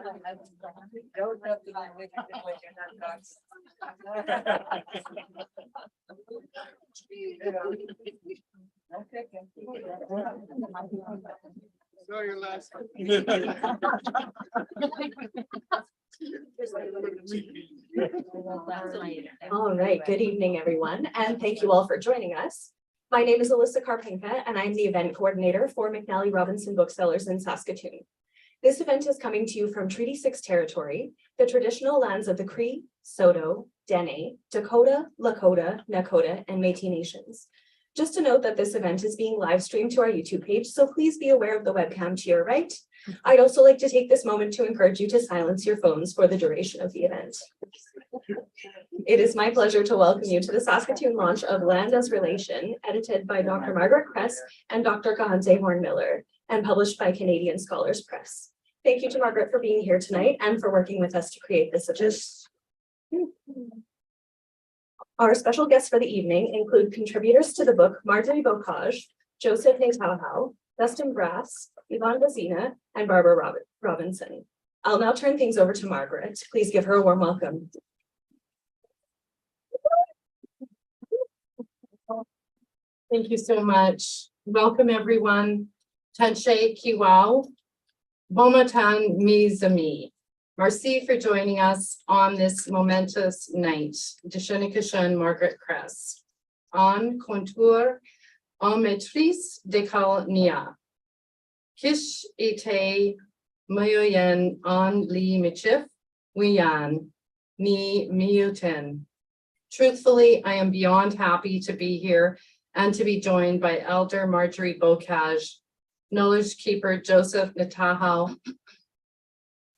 So your last All right, good evening, everyone, and thank you all for joining us. My name is Alyssa Karpenka, and I'm the event coordinator for McNally Robinson Booksellers in Saskatoon. This event is coming to you from Treaty 6 territory, the traditional lands of the Cree, Saulteaux, Dene, Dakota, Lakota, Nakota, and Métis nations. Just to note that this event is being live streamed to our YouTube page, so please be aware of the webcam to your right. I'd also like to take this moment to encourage you to silence your phones for the duration of the event. It is my pleasure to welcome you to the Saskatoon launch of Land as Relation, edited by Dr. Margaret Kress and Dr. Kahante Horn-Miller, and published by Canadian Scholars Press. Thank you to Margaret for being here tonight and for working with us to create this event. Our special guests for the evening include contributors to the book Marjorie Bocage, Joseph Netauhau, Dustin Brass, Yvonne Bazina, and Barbara Robinson. I'll now turn things over to Margaret. Please give her a warm welcome. Thank you so much. Welcome, everyone. Tanshe Kiwao, Bomatan Mizami. Merci for joining us on this momentous night. Deshenikashan Margaret Kress. En contour, en maîtrise d'école nia. Kish ite mayoyen en li michif, wiyan, ni miuten. Truthfully, I am beyond happy to be here and to be joined by Elder Marjorie Bocage, Knowledge Keeper Joseph Netauhau,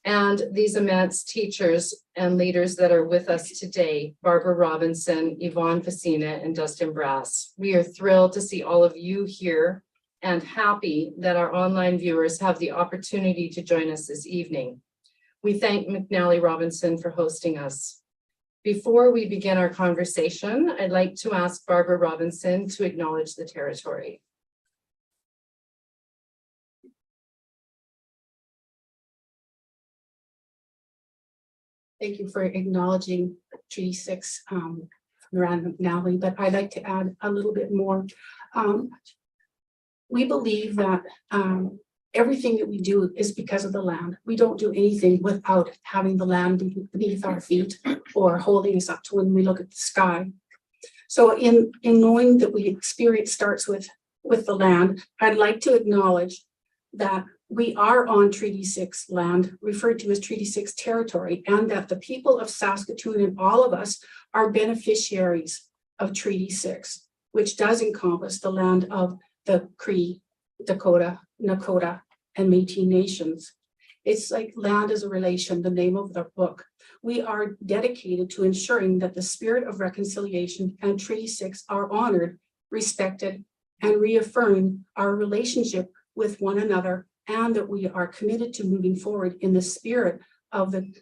and these immense teachers and leaders that are with us today, Barbara Robinson, Yvonne Bazina, and Dustin Brass. We are thrilled to see all of you here and happy that our online viewers have the opportunity to join us this evening. We thank McNally Robinson for hosting us. Before we begin our conversation, I'd like to ask Barbara Robinson to acknowledge the territory. Thank you for acknowledging Treaty 6 around McNally, but I'd like to add a little bit more. We believe that everything that we do is because of the land. We don't do anything without having the land beneath our feet or holding us up to when we look at the sky. So in knowing that we experience starts with the land, I'd like to acknowledge that we are on Treaty 6 land, referred to as Treaty 6 territory, and that the people of Saskatoon and all of us are beneficiaries of Treaty 6, which does encompass the land of the Cree, Dakota, Nakota, and Métis nations. It's like Land as a Relation, the name of the book. We are dedicated to ensuring that the spirit of reconciliation and Treaty 6 are honored, respected, and reaffirm our relationship with one another, and that we are committed to moving forward in the spirit of the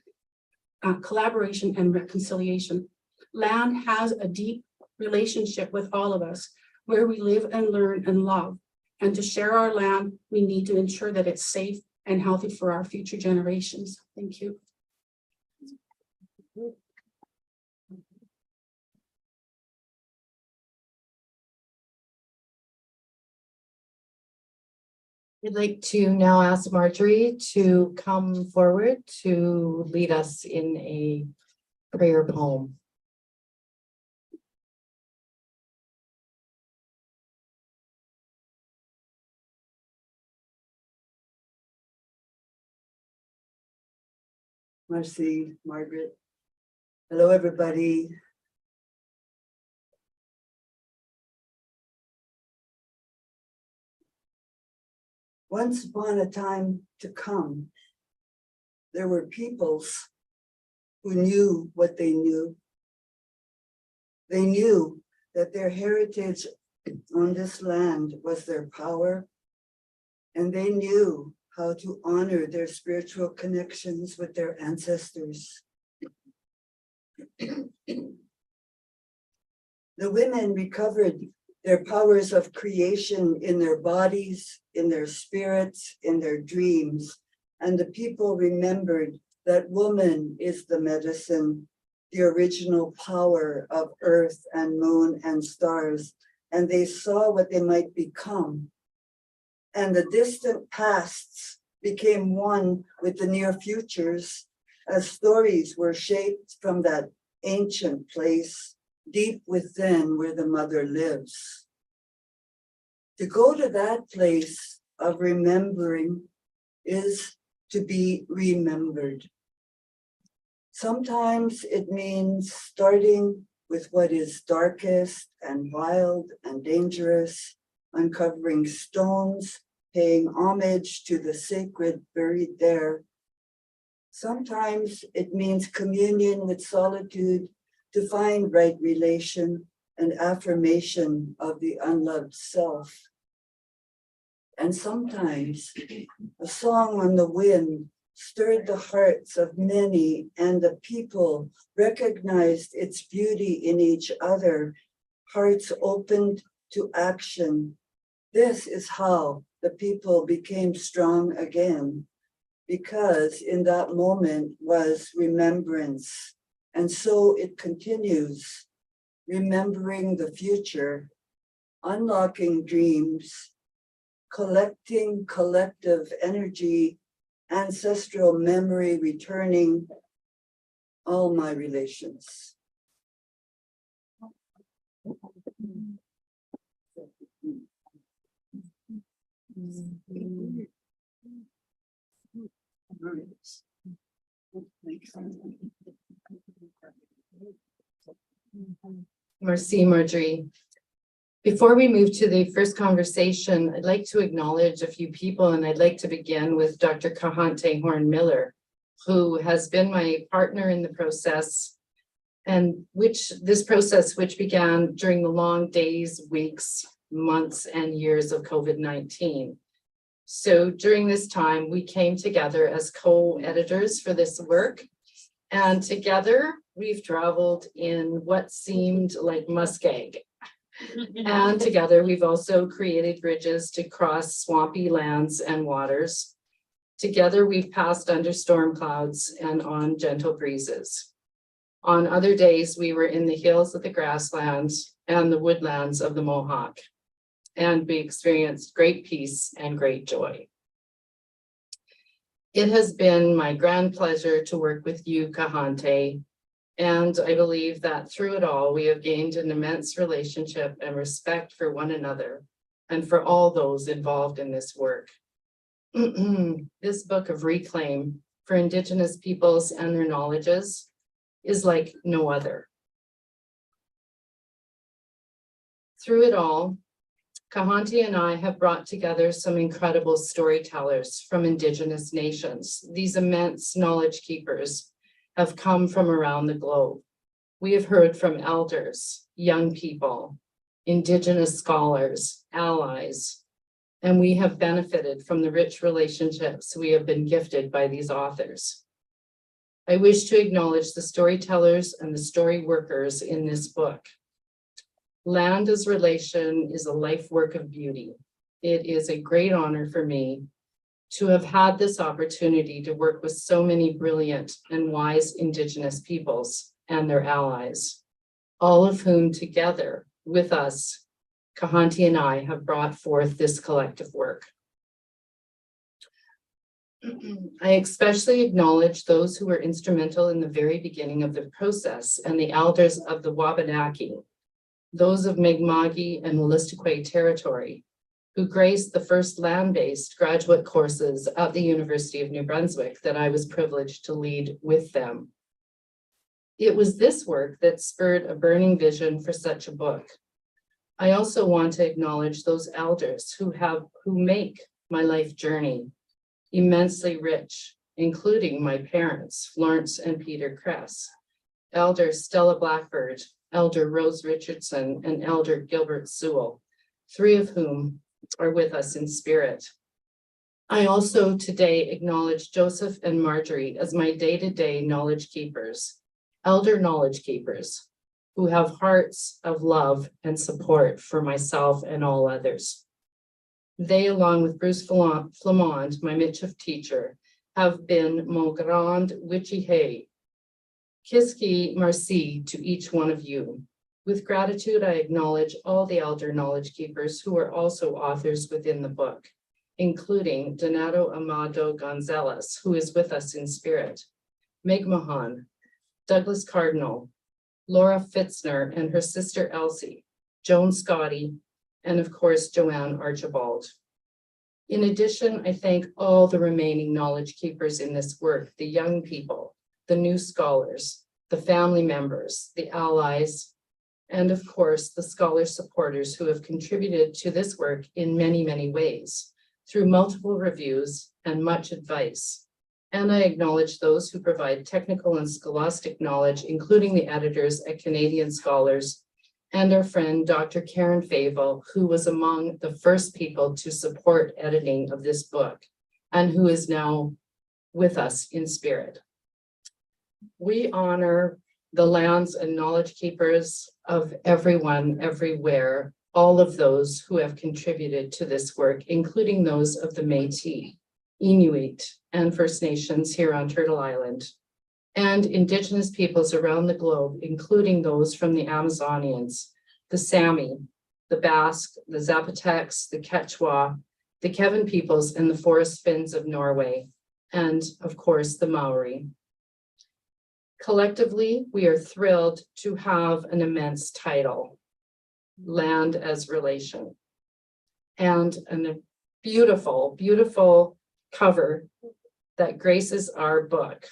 collaboration and reconciliation. Land has a deep relationship with all of us, where we live and learn and love. And to share our land, we need to ensure that it's safe and healthy for our future generations. Thank you. I'd like to now ask Marjorie to come forward to lead us in a prayer poem. Merci, Margaret. Hello, everybody. Once upon a time to come, there were peoples who knew what they knew. They knew that their heritage on this land was their power, and they knew how to honor their spiritual connections with their ancestors. The women recovered their powers of creation in their bodies, in their spirits, in their dreams, and the people remembered that woman is the medicine, the original power of earth and moon and stars, and they saw what they might become. And the distant pasts became one with the near futures as stories were shaped from that ancient place deep within where the mother lives. To go to that place of remembering is to be remembered. Sometimes it means starting with what is darkest and wild and dangerous, uncovering stones, paying homage to the sacred buried there. Sometimes it means communion with solitude to find right relation and affirmation of the unloved self. And sometimes a song on the wind stirred the hearts of many, and the people recognized its beauty in each other, hearts opened to action. This is how the people became strong again, because in that moment was remembrance. And so it continues, remembering the future, unlocking dreams, collecting collective energy, ancestral memory returning, all my relations. Merci, Marjorie. Before we move to the first conversation, I'd like to acknowledge a few people, and I'd like to begin with Dr. Kahante Horn-Miller, who has been my partner in the process, and this process began during the long days, weeks, months, and years of COVID-19. So during this time, we came together as co-editors for this work, and together we've traveled in what seemed like muskeg. And together we've also created bridges to cross swampy lands and waters. Together we've passed under storm clouds and on gentle breezes. On other days, we were in the hills of the grasslands and the woodlands of the Mohawk, and we experienced great peace and great joy. It has been my grand pleasure to work with you, Kahante, and I believe that through it all, we have gained an immense relationship and respect for one another and for all those involved in this work. This book of Reclaim for Indigenous peoples and their knowledges is like no other. Through it all, Kahante and I have brought together some incredible storytellers from Indigenous nations. These immense knowledge keepers have come from around the globe. We have heard from elders, young people, Indigenous scholars, allies, and we have benefited from the rich relationships we have been gifted by these authors. I wish to acknowledge the storytellers and the story workers in this book. Land as Relation is a life work of beauty. It is a great honor for me to have had this opportunity to work with so many brilliant and wise Indigenous peoples and their allies, all of whom together with us, Kahante and I, have brought forth this collective work. I especially acknowledge those who were instrumental in the very beginning of the process and the elders of the Wabanaki, those of Mi'kmaq and Wolastoqey territory, who graced the first land-based graduate courses at the University of New Brunswick that I was privileged to lead with them. It was this work that spurred a burning vision for such a book. I also want to acknowledge those elders who make my life journey immensely rich, including my parents, Florence and Peter Kress, Elder Stella Blackbird, Elder Rose Richardson, and Elder Gilbert Sewell, three of whom are with us in spirit. I also today acknowledge Joseph and Marjorie as my day-to-day knowledge keepers, elder knowledge keepers, who have hearts of love and support for myself and all others. They, along with Bruce Flamond, my Michif teacher, have been mon grand wichihe. Kiski merci to each one of you. With gratitude, I acknowledge all the elder knowledge keepers who are also authors within the book, including Donato Amado Gonzalez, who is with us in spirit, Meg Mahan, Douglas Cardinal, Laura Fitzner and her sister Elsie, Joan Scotty, and of course, Joanne Archibald. In addition, I thank all the remaining knowledge keepers in this work, the young people, the new scholars, the family members, the allies, and of course, the scholar supporters who have contributed to this work in many, many ways, through multiple reviews and much advice. And I acknowledge those who provide technical and scholastic knowledge, including the editors at Canadian Scholars, and our friend, Dr. Karen Favel, who was among the first people to support editing of this book, and who is now with us in spirit. We honor the lands and knowledge keepers of everyone, everywhere, all of those who have contributed to this work, including those of the Métis, Inuit, and First Nations here on Turtle Island, and Indigenous peoples around the globe, including those from the Amazonians, the Sami, the Basque, the Zapotecs, the Quechua, the Kevin peoples, and the Forest Finns of Norway, and of course, the Maori. Collectively, we are thrilled to have an immense title, Land as Relation, and a beautiful, beautiful cover that graces our book.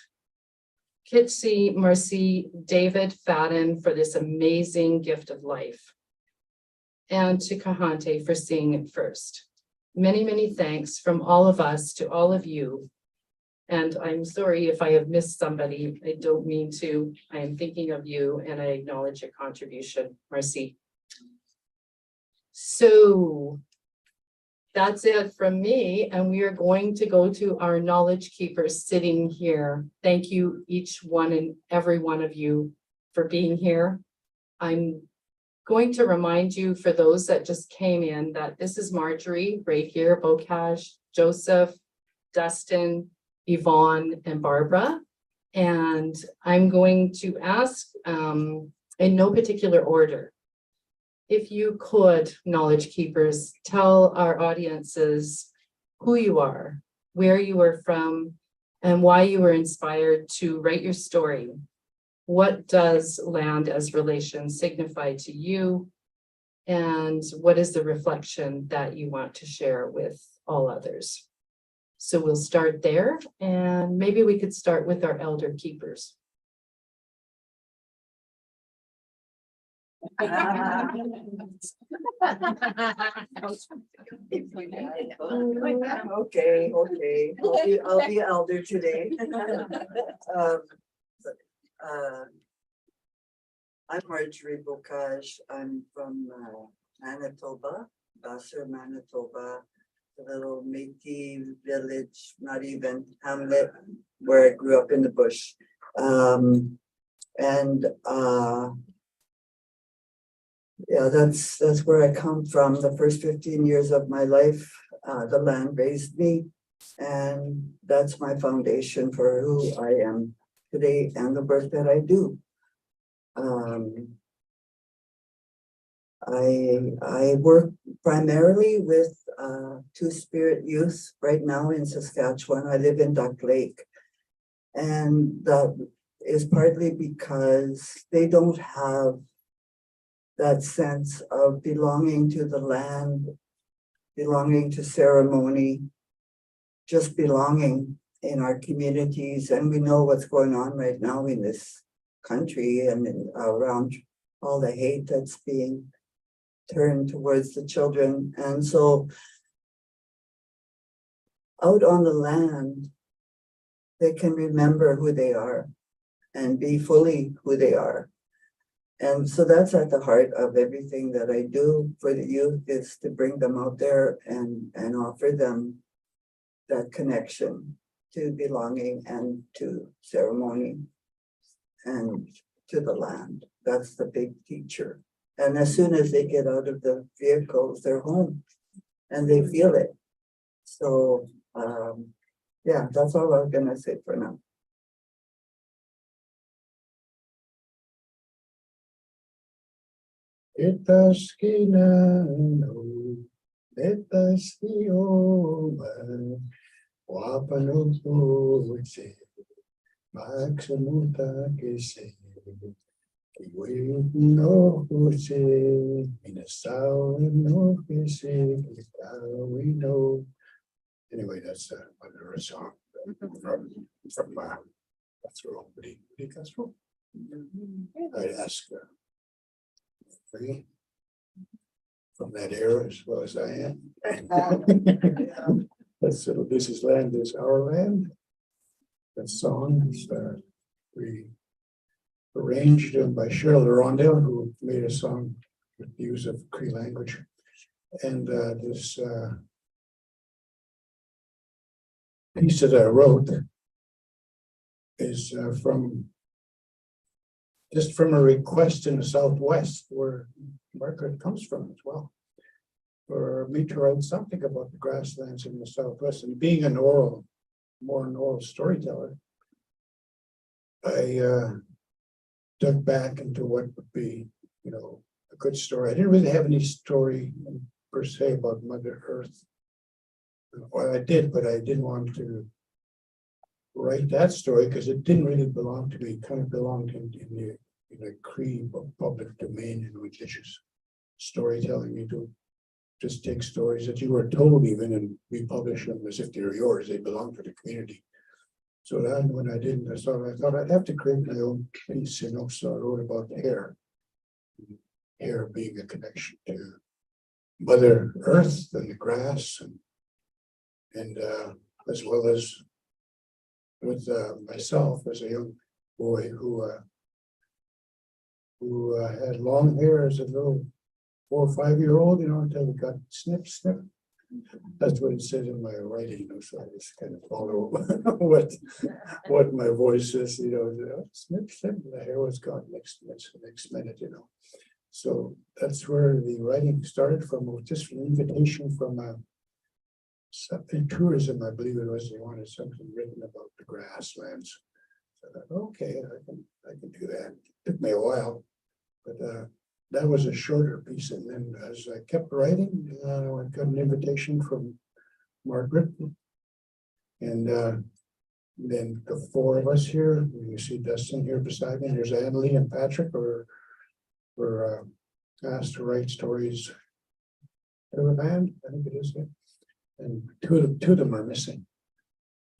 Kitsi Marcy David Fadden for this amazing gift of life, and to Kahante for seeing it first. Many, many thanks from all of us to all of you. And I'm sorry if I have missed somebody. I don't mean to. I am thinking of you and I acknowledge your contribution. Merci. So that's it from me, and we are going to go to our knowledge keepers sitting here. Thank you, each one and every one of you, for being here. I'm going to remind you, for those that just came in, that this is Marjorie right here, Bocage, Joseph, Dustin, Yvonne, and Barbara. And I'm going to ask, in no particular order, if you could, knowledge keepers, tell our audiences who you are, where you are from, and why you were inspired to write your story. What does land as relation signify to you? And what is the reflection that you want to share with all others? So we'll start there, and maybe we could start with our elder keepers. Okay, I'll be elder today. I'm Marjorie Bocage. I'm from Manitoba, Vassar, Manitoba, a little Métis village, not even hamlet, where I grew up in the bush. Yeah, that's where I come from. The first 15 years of my life, the land raised me, and that's my foundation for who I am today and the work that I do. I work primarily with Two-Spirit youth right now in Saskatchewan. I live in Duck Lake, and that is partly because they don't have that sense of belonging to the land, belonging to ceremony, just belonging in our communities. And we know what's going on right now in this country and around all the hate that's being turned towards the children. And so out on the land, they can remember who they are and be fully who they are. And so that's at the heart of everything that I do for the youth, is to bring them out there and offer them that connection to belonging and to ceremony and to the land. That's the big teacher. And as soon as they get out of the vehicles, they're home and they feel it. So Yeah, that's all I'm gonna say for now. Esta esquina no, esta esquina, guapa no puede, maximuta que se, que no puede, minasao no que se, we know. Anyway, that's another song from Castro. Castro. I'd ask free from that era as well as I am. That's this is land is our land. That song is we arranged by Cheryl Rondell, who made a song with the use of Cree language, and this piece that I wrote is from a request in the Southwest where Margaret comes from as well. For me to write something about the grasslands in the Southwest, and being an more an oral storyteller, I dug back into what would be, a good story. I didn't really have any story per se about Mother Earth. Well, I did, but I didn't want to write that story because it didn't really belong to me. It kind of belonged in the Cree public domain in religious storytelling. You do just take stories that you were told even and republish them as if they're yours. They belong to the community. So then when I didn't, I thought I'd have to create my own piece, so I wrote about hair. Hair being a connection to Mother Earth and the grass and as well as with myself as a young boy who had long hair as a little 4 or 5 year old, until it got snip. That's what it says in my writing, so I just kind of follow what my voice is, snip, the hair was gone next minute, So that's where the writing started from, just an invitation from something tourism, I believe it was. They wanted something written about the grasslands. So I thought, okay, I can do that. It took me a while, but that was a shorter piece. And then as I kept writing, I got an invitation from Margaret, and then the 4 of us here. You see Dustin here beside me. There's Annalie and Patrick were asked to write stories for the band. I think it is. Yeah. And two of them are missing.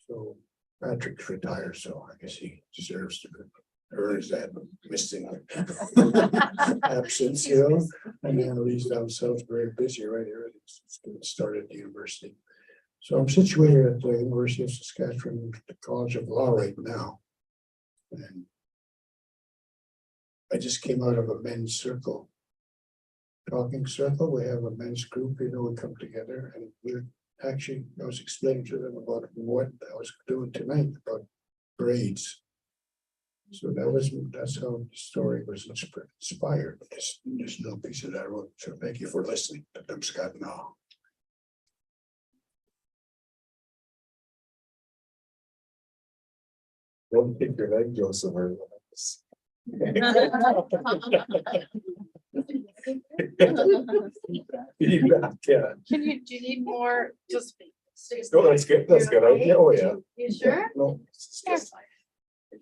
So Patrick's retired, so I guess he deserves to earn that missing absence, And Annalise down south, very busy right here. It's started at the university. So I'm situated at the University of Saskatchewan, the College of Law right now. And I just came out of a men's talking circle. We have a men's group, we come together, and I was explaining to them about what I was doing tonight about grades. So that's how the story was inspired. This little piece that I wrote. So thank you for listening to them, Scott. Now. Don't take your leg, Joseph. Yeah. Do you need more? Just. No, that's good. That's good. Oh, yeah. You sure? No.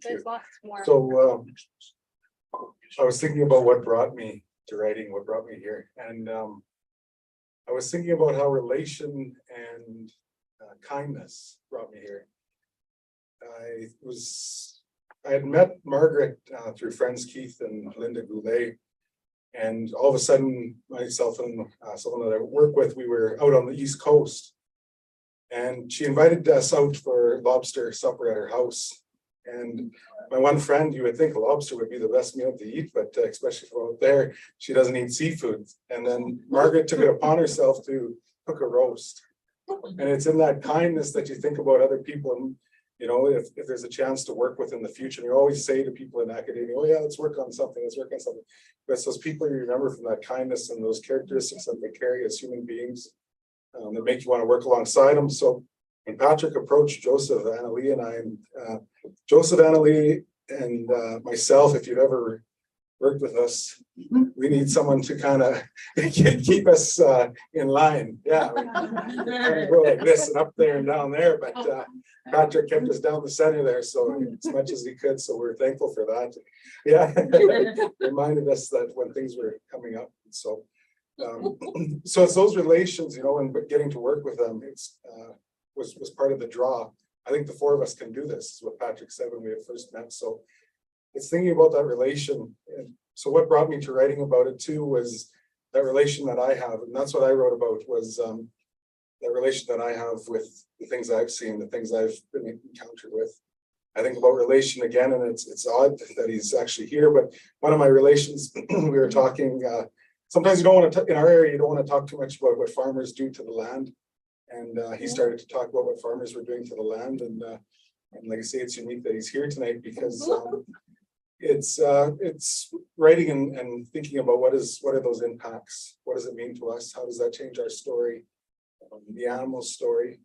There's lots more. So I was thinking about what brought me to writing, what brought me here. And I was thinking about how relation and kindness brought me here. I had met Margaret through friends Keith and Linda Goulet. And all of a sudden, myself and someone that I work with, we were out on the East Coast. And she invited us out for lobster supper at her house. And my one friend, you would think lobster would be the best meal to eat, but especially from out there, she doesn't eat seafood. And then Margaret took it upon herself to cook a roast. And it's in that kindness that you think about other people. And, if there's a chance to work with in the future, and you always say to people in academia, oh yeah, let's work on something. But it's those people you remember from that kindness and those characteristics that they carry as human beings that make you want to work alongside them. So And Patrick approached Joseph, Annalee, and I, and Joseph, Annalee, and myself, if you've ever worked with us, we need someone to kind of keep us in line. Yeah, we kinda go like this and up there and down there, but Patrick kept us down the center there, so as much as he could. So we're thankful for that. Yeah, reminded us that when things were coming up. So, so it's those relations, you know, and but getting to work with them, it's was part of the draw. I think the four of us can do this, is what Patrick said when we had first met. So it's thinking about that relation. And so what brought me to writing about it too was that relation that I have, and that's what I wrote about, was that relation that I have with the things I've seen, the things I've been encountered with. I think about relation again, and it's odd that he's actually here, but one of my relations, we were talking, sometimes you don't want to, in our area, you don't want to talk too much about what farmers do to the land. And he started to talk about what farmers were doing to the land. And like I say, it's unique that he's here tonight because it's writing and thinking about what are those impacts? What does it mean to us? How does that change our story? The animal story.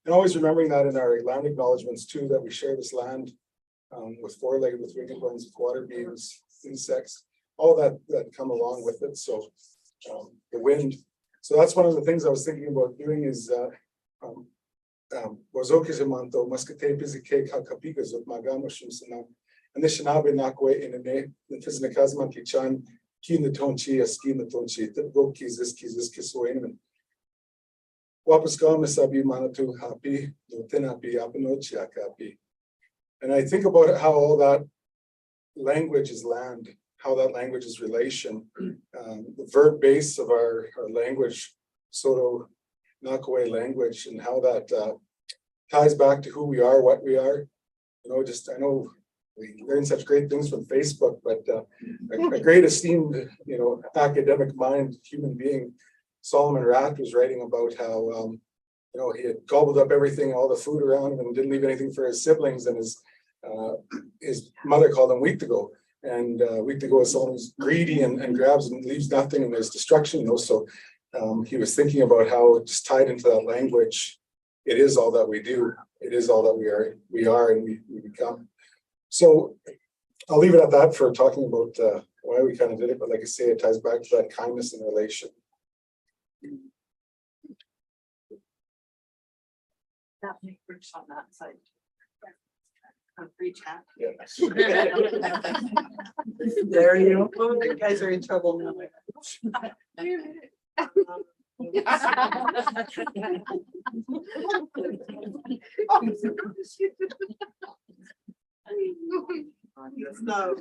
And always remembering that in our land acknowledgements too, that we share this land with four-legged, with winged ones, with water beings, insects, all that come along with it. So the wind. So that's one of the things I was thinking about doing is Wazokizimanto, Muscatepizike Kakapigas of Magamushusana, and the Shinabe Nakwe in a ne, the Tiznakazman Kichan, Keen the Tonchi, a ski in the Tonchi, the Gokis, this Kiswain. Wapaskamisabi Manatu happy, Tinapi, Apanochi happy. And I think about how all that language is land, how that language is relation. The verb base of our language, Soto Nakaway language, and how that ties back to who we are, what we are. You know, just I know we learn such great things from Facebook, but a great esteemed, you know, academic mind, human being, Solomon Rath, was writing about how you know, he had gobbled up everything, all the food around him, and didn't leave anything for his siblings, and his mother called him weak to go. And weak to go is someone who's greedy and grabs and leaves nothing, and there's destruction, you know. So he was thinking about how just tied into that language, it is all that we do, it is all that we are and we become. So I'll leave it at that for talking about why we kind of did it, but like I say, it ties back to that kindness and relation. That works on that side. On free chat. Yeah. There you go. You guys are in trouble now. No,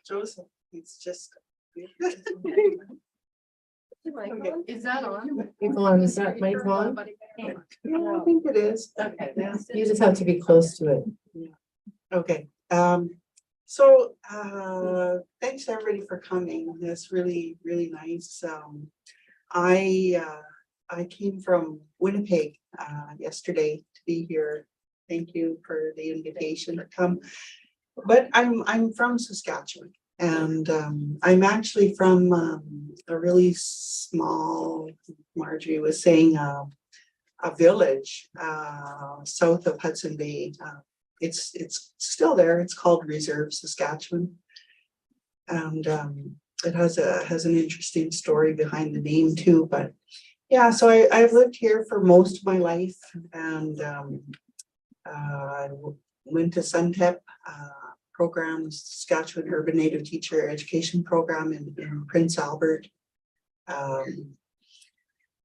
Joseph, it's just. Okay. Is that on? Is that mic on? Yeah, I think it is. Okay, you just have to be close to it. Okay, so thanks to everybody for coming. That's really, really nice. I came from Winnipeg yesterday to be here. Thank you for the invitation to come. But I'm from Saskatchewan, and I'm actually from a really small, Marjorie was saying, a village south of Hudson Bay. It's still there. It's called Reserve, Saskatchewan, and it has an interesting story behind the name too. But yeah, so I've lived here for most of my life, and I went to SUNTEP program, Saskatchewan Urban Native Teacher Education Program in Prince Albert,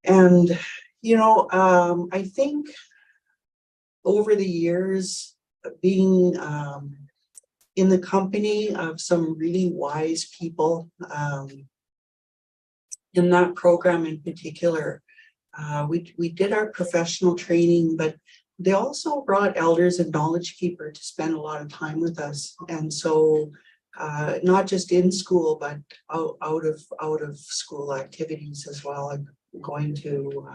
and you know, I think over the years, being in the company of some really wise people in that program in particular, we did our professional training, but they also brought elders and knowledge keeper to spend a lot of time with us. And so not just in school, but out of school activities as well, like going to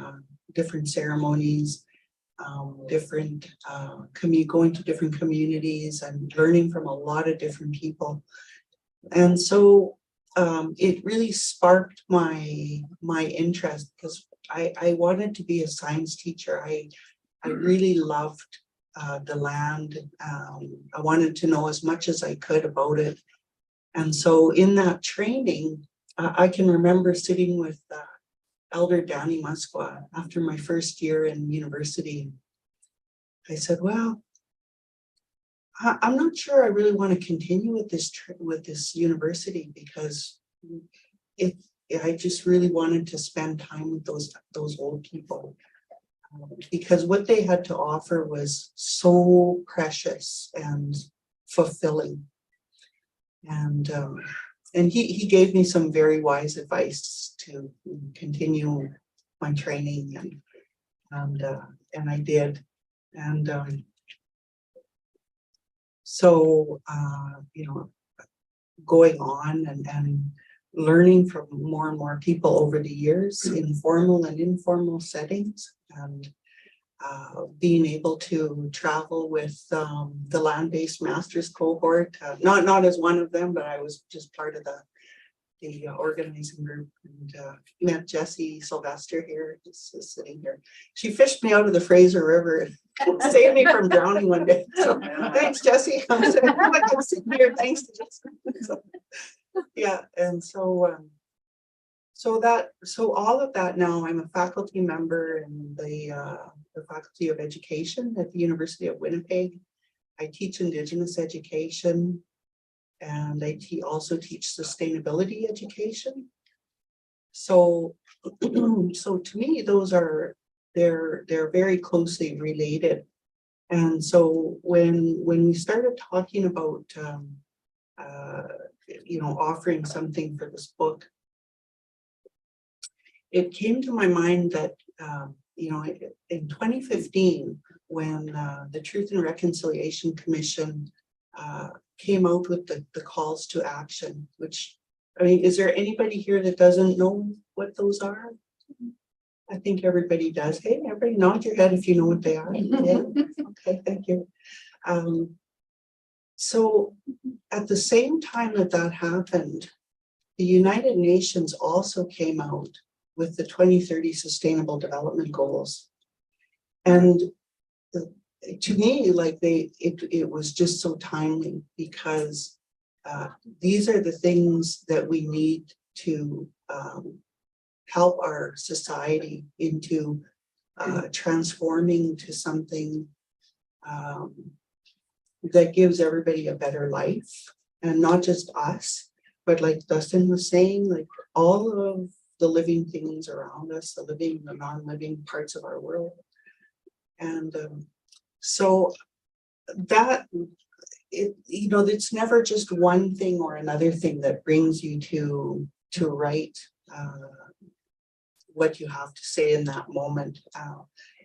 different ceremonies, going to different communities and learning from a lot of different people. And so it really sparked my interest, because I wanted to be a science teacher. I really loved the land. I wanted to know as much as I could about it. And so in that training, I can remember sitting with Elder Danny Musqua after my first year in university. I said, well, I'm not sure I really want to continue with this university, because I just really wanted to spend time with those old people, because what they had to offer was so precious and fulfilling. And he gave me some very wise advice to continue my training, and I did. And so you know, going on and learning from more and more people over the years in formal and informal settings, and being able to travel with the land-based masters cohort, not as one of them, but I was just part of the organizing group, and met Jessie Sylvester here, just sitting here. She fished me out of the Fraser River and saved me from drowning one day. So thanks, Jessie. I'm sitting here thanks to Jessie. So, yeah, and so all of that now, I'm a faculty member in the Faculty of Education at the University of Winnipeg. I teach Indigenous education, and I also teach sustainability education. So, so to me, they're very closely related. And so when we started talking about you know, offering something for this book, it came to my mind that you know, in 2015, when the Truth and Reconciliation Commission came out with the calls to action, which, I mean, is there anybody here that doesn't know what those are? I think everybody does. Hey, everybody nod your head if you know what they are. Yeah. Okay, thank you. So at the same time that happened, the United Nations also came out with the 2030 Sustainable Development Goals. And to me, like it was just so timely, because these are the things that we need to help our society into transforming to something that gives everybody a better life, and not just us, but like Dustin was saying, like all of the living things around us, the living and the non-living parts of our world. And so that you know, it's never just one thing or another thing that brings you to write what you have to say in that moment.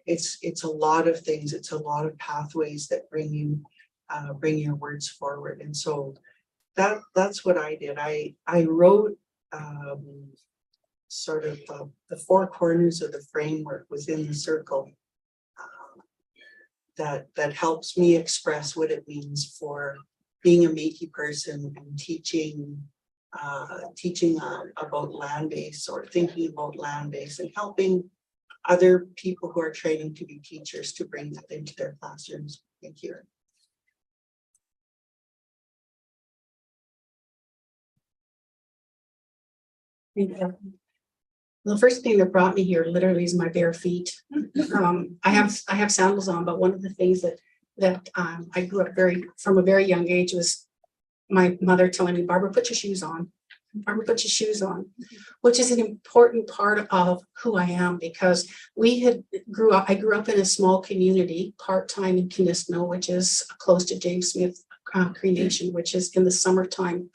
It's a lot of things. It's a lot of pathways that bring your words forward. And so that's what I did. I wrote sort of the four corners of the framework within the circle that helps me express what it means for being a Métis person and teaching about land-based, or thinking about land-based, and helping other people who are training to be teachers to bring that into their classrooms. Thank you. The first thing that brought me here literally is my bare feet. I have sandals on, but one of the things that I grew up from a very young age was my mother telling me, Barbara, put your shoes on. Barbara, put your shoes on, which is an important part of who I am, because I grew up in a small community, part-time in Kinisno, which is close to James Smith Cree Nation, which is in the summertime.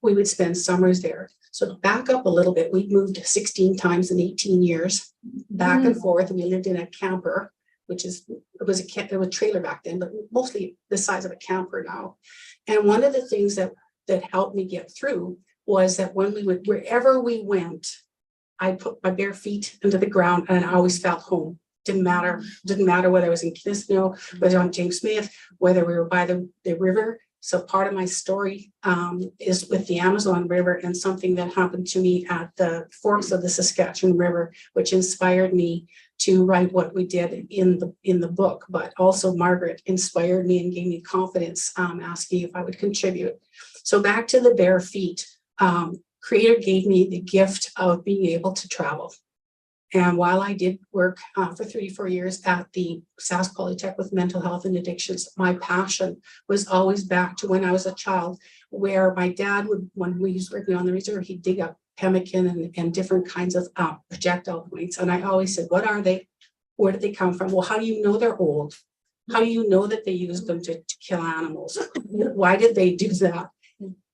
We would spend summers there. So to back up a little bit, we moved 16 times in 18 years, back and forth. We lived in a camper, which it was a trailer back then, but mostly the size of a camper now. And one of the things that helped me get through was that when wherever we went, I put my bare feet into the ground and I always felt home. Didn't matter whether I was in Kinisno, whether on James Smith, whether we were by the river. So part of my story is with the Amazon River and something that happened to me at the forks of the Saskatchewan River, which inspired me to write what we did in the book. But also Margaret inspired me and gave me confidence, asking if I would contribute. So back to the bare feet. Creator gave me the gift of being able to travel. And while I did work for 34 years at the Sask Polytech with mental health and addictions, my passion was always back to when I was a child, where my dad would, when we was working on the reserve, he'd dig up pemmican and different kinds of projectile points. And I always said, what are they? Where did they come from? Well, how do you know they're old? How do you know that they used them to kill animals? Why did they do that?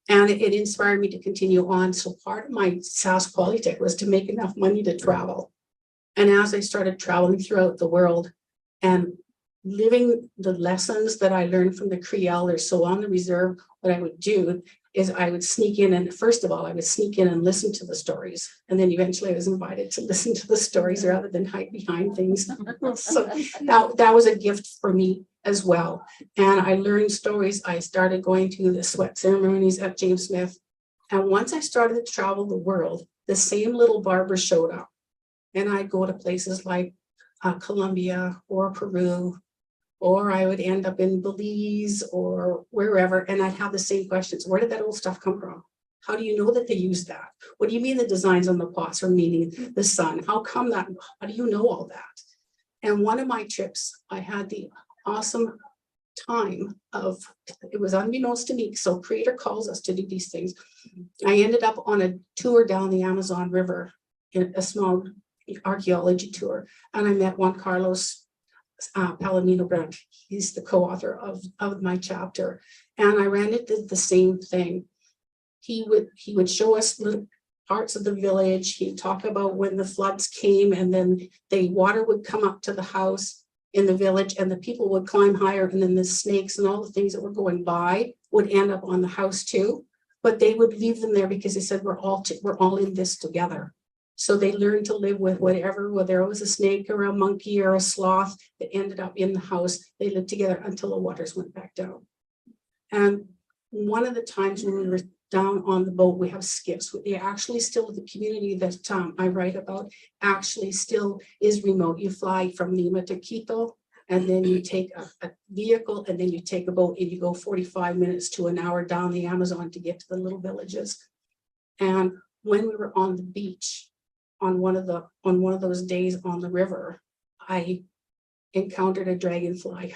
And it inspired me to continue on. So part of my Sask Polytech was to make enough money to travel. And as I started traveling throughout the world and living the lessons that I learned from the Cree elders, so on the reserve, what I would do is I would sneak in, and first of all, I would sneak in and listen to the stories. And then eventually I was invited to listen to the stories rather than hide behind things. So that was a gift for me as well. And I learned stories. I started going to the sweat ceremonies at James Smith. And once I started to travel the world, the same little barber showed up. And I'd go to places like Colombia or Peru, or I would end up in Belize or wherever, and I'd have the same questions. Where did that old stuff come from? How do you know that they used that? What do you mean the designs on the pots are meaning the sun? How come that? How do you know all that? And one of my trips, I had the awesome time of, it was unbeknownst to me, so Creator calls us to do these things. I ended up on a tour down the Amazon River, in a small archaeology tour, and I met Juan Carlos Palomino Brandt. He's the co-author of my chapter, and I ran into the same thing. He would show us little parts of the village. He'd talk about when the floods came, and then the water would come up to the house in the village, and the people would climb higher, and then the snakes and all the things that were going by would end up on the house too. But they would leave them there because they said we're all in this together. So they learned to live with whatever, whether it was a snake or a monkey or a sloth that ended up in the house. They lived together until the waters went back down. And one of the times when we were down on the boat, we have skiffs. They actually still, the community that I write about actually still is remote. You fly from Lima to Quito, and then you take a vehicle, and then you take a boat, and you go 45 minutes to an hour down the Amazon to get to the little villages. And when we were on the beach, on one of those days on the river, I encountered a dragonfly,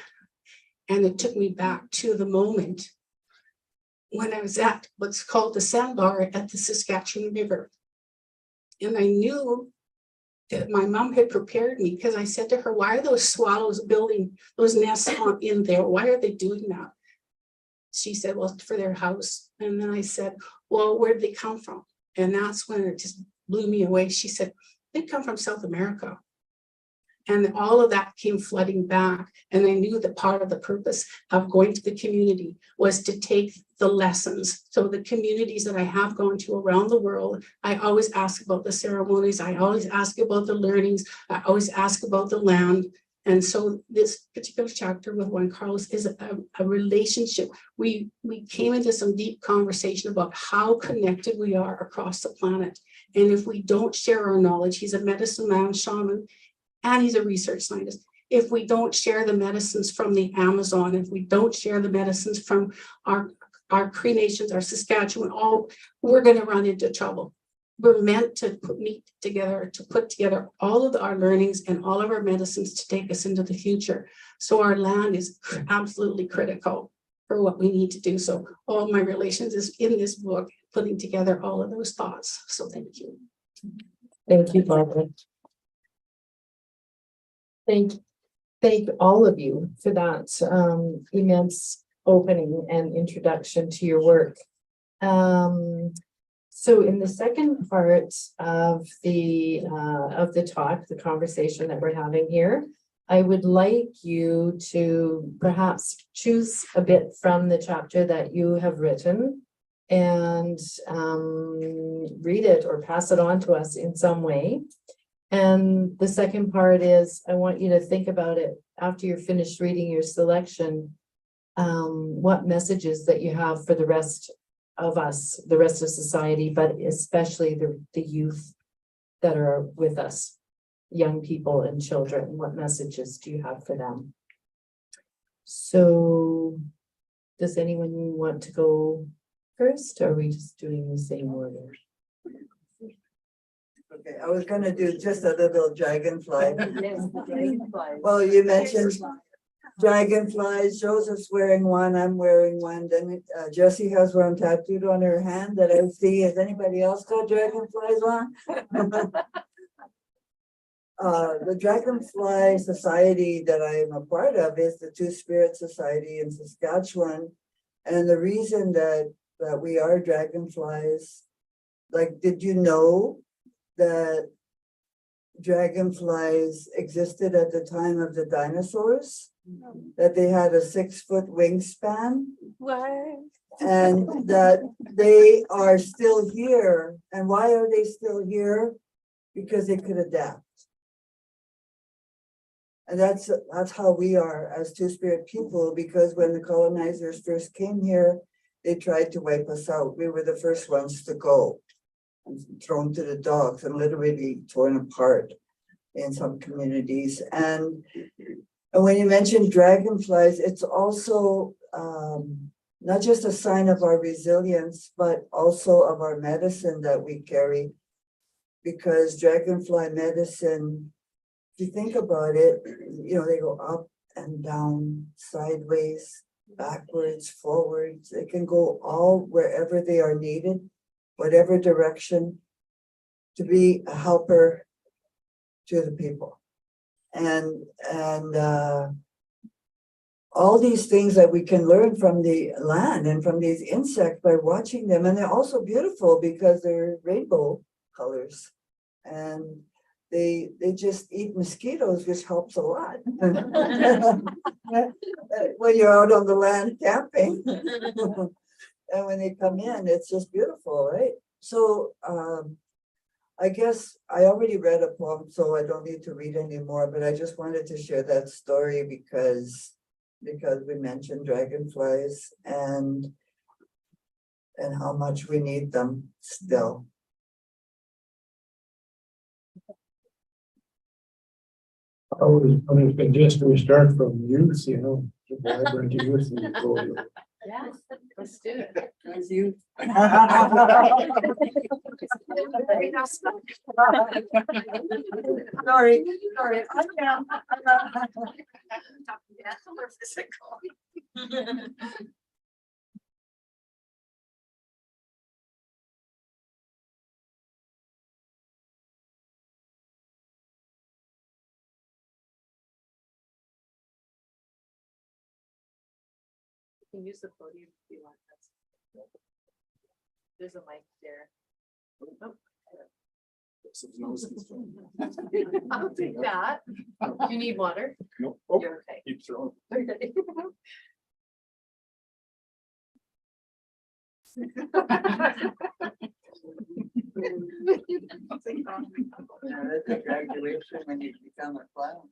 and it took me back to the moment when I was at what's called the sandbar at the Saskatchewan River. And I knew that my mom had prepared me, because I said to her, why are those swallows building those nests in there? Why are they doing that? She said, well, for their house. And then I said, well, where did they come from? And that's when it just blew me away. She said, they come from South America. And all of that came flooding back. And I knew that part of the purpose of going to the community was to take the lessons. So the communities that I have gone to around the world, I always ask about the ceremonies. I always ask about the learnings. I always ask about the land. And so this particular chapter with Juan Carlos is a relationship. We came into some deep conversation about how connected we are across the planet. And if we don't share our knowledge, he's a medicine man, shaman, and he's a research scientist. If we don't share the medicines from the Amazon, if we don't share the medicines from our Cree nations, our Saskatchewan, we're going to run into trouble. We're meant to put together all of our learnings and all of our medicines to take us into the future. So our land is absolutely critical for what we need to do. So all my relations is in this book, putting together all of those thoughts. So thank you. Thank you, Barbara. Thank all of you for that immense opening and introduction to your work. So in the second part of the talk, the conversation that we're having here, I would like you to perhaps choose a bit from the chapter that you have written and read it or pass it on to us in some way. And the second part is, I want you to think about it after you're finished reading your selection. What messages that you have for the rest of us, the rest of society, but especially the youth that are with us, young people and children. What messages do you have for them? So does anyone want to go first? Or are we just doing the same order? Okay, I was gonna do just a little dragonfly. Well, you mentioned dragonflies. Joseph's wearing one, I'm wearing one. Then Jessie has one tattooed on her hand that I see. Has anybody else got dragonflies on? The Dragonfly Society that I am a part of is the Two Spirit Society in Saskatchewan. And the reason that we are dragonflies, like, did you know that dragonflies existed at the time of the dinosaurs? That they had a 6-foot wingspan? What? And that they are still here. And why are they still here? Because they could adapt. And that's how we are as Two-Spirit people, because when the colonizers first came here, they tried to wipe us out. We were the first ones to go and thrown to the dogs and literally torn apart in some communities. And when you mention dragonflies, it's also not just a sign of our resilience, but also of our medicine that we carry. Because dragonfly medicine, if you think about it, you know, they go up and down, sideways, backwards, forwards. They can go all wherever they are needed, whatever direction, to be a helper to the people. And all these things that we can learn from the land and from these insects by watching them. And they're also beautiful because they're rainbow colors. And they just eat mosquitoes, which helps a lot when you're out on the land camping. And when they come in, it's just beautiful, right? So I guess I already read a poem, so I don't need to read anymore, but I just wanted to share that story because we mentioned dragonflies and how much we need them still. Always been just we start from youth, you know, the vibrant youth. And you go, Yes, let's do it. As you. Sorry. You can use the podium if you want. There's a mic there. Oh. I'll take that. You need water? No, oh, You're okay. keep throwing. Yeah, that's a graduation when you become a clown.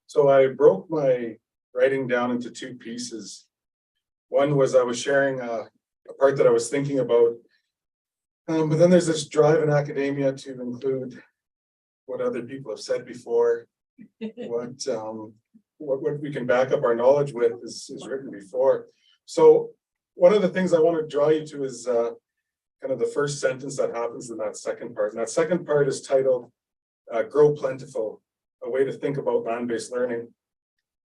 So I broke my writing down into two pieces. One was I was sharing a part that I was thinking about. But then there's this drive in academia to include what other people have said before. What we can back up our knowledge with is written before. So one of the things I want to draw you to is kind of the first sentence that happens in that second part. And that second part is titled Grow Plentiful, a way to think about land-based learning.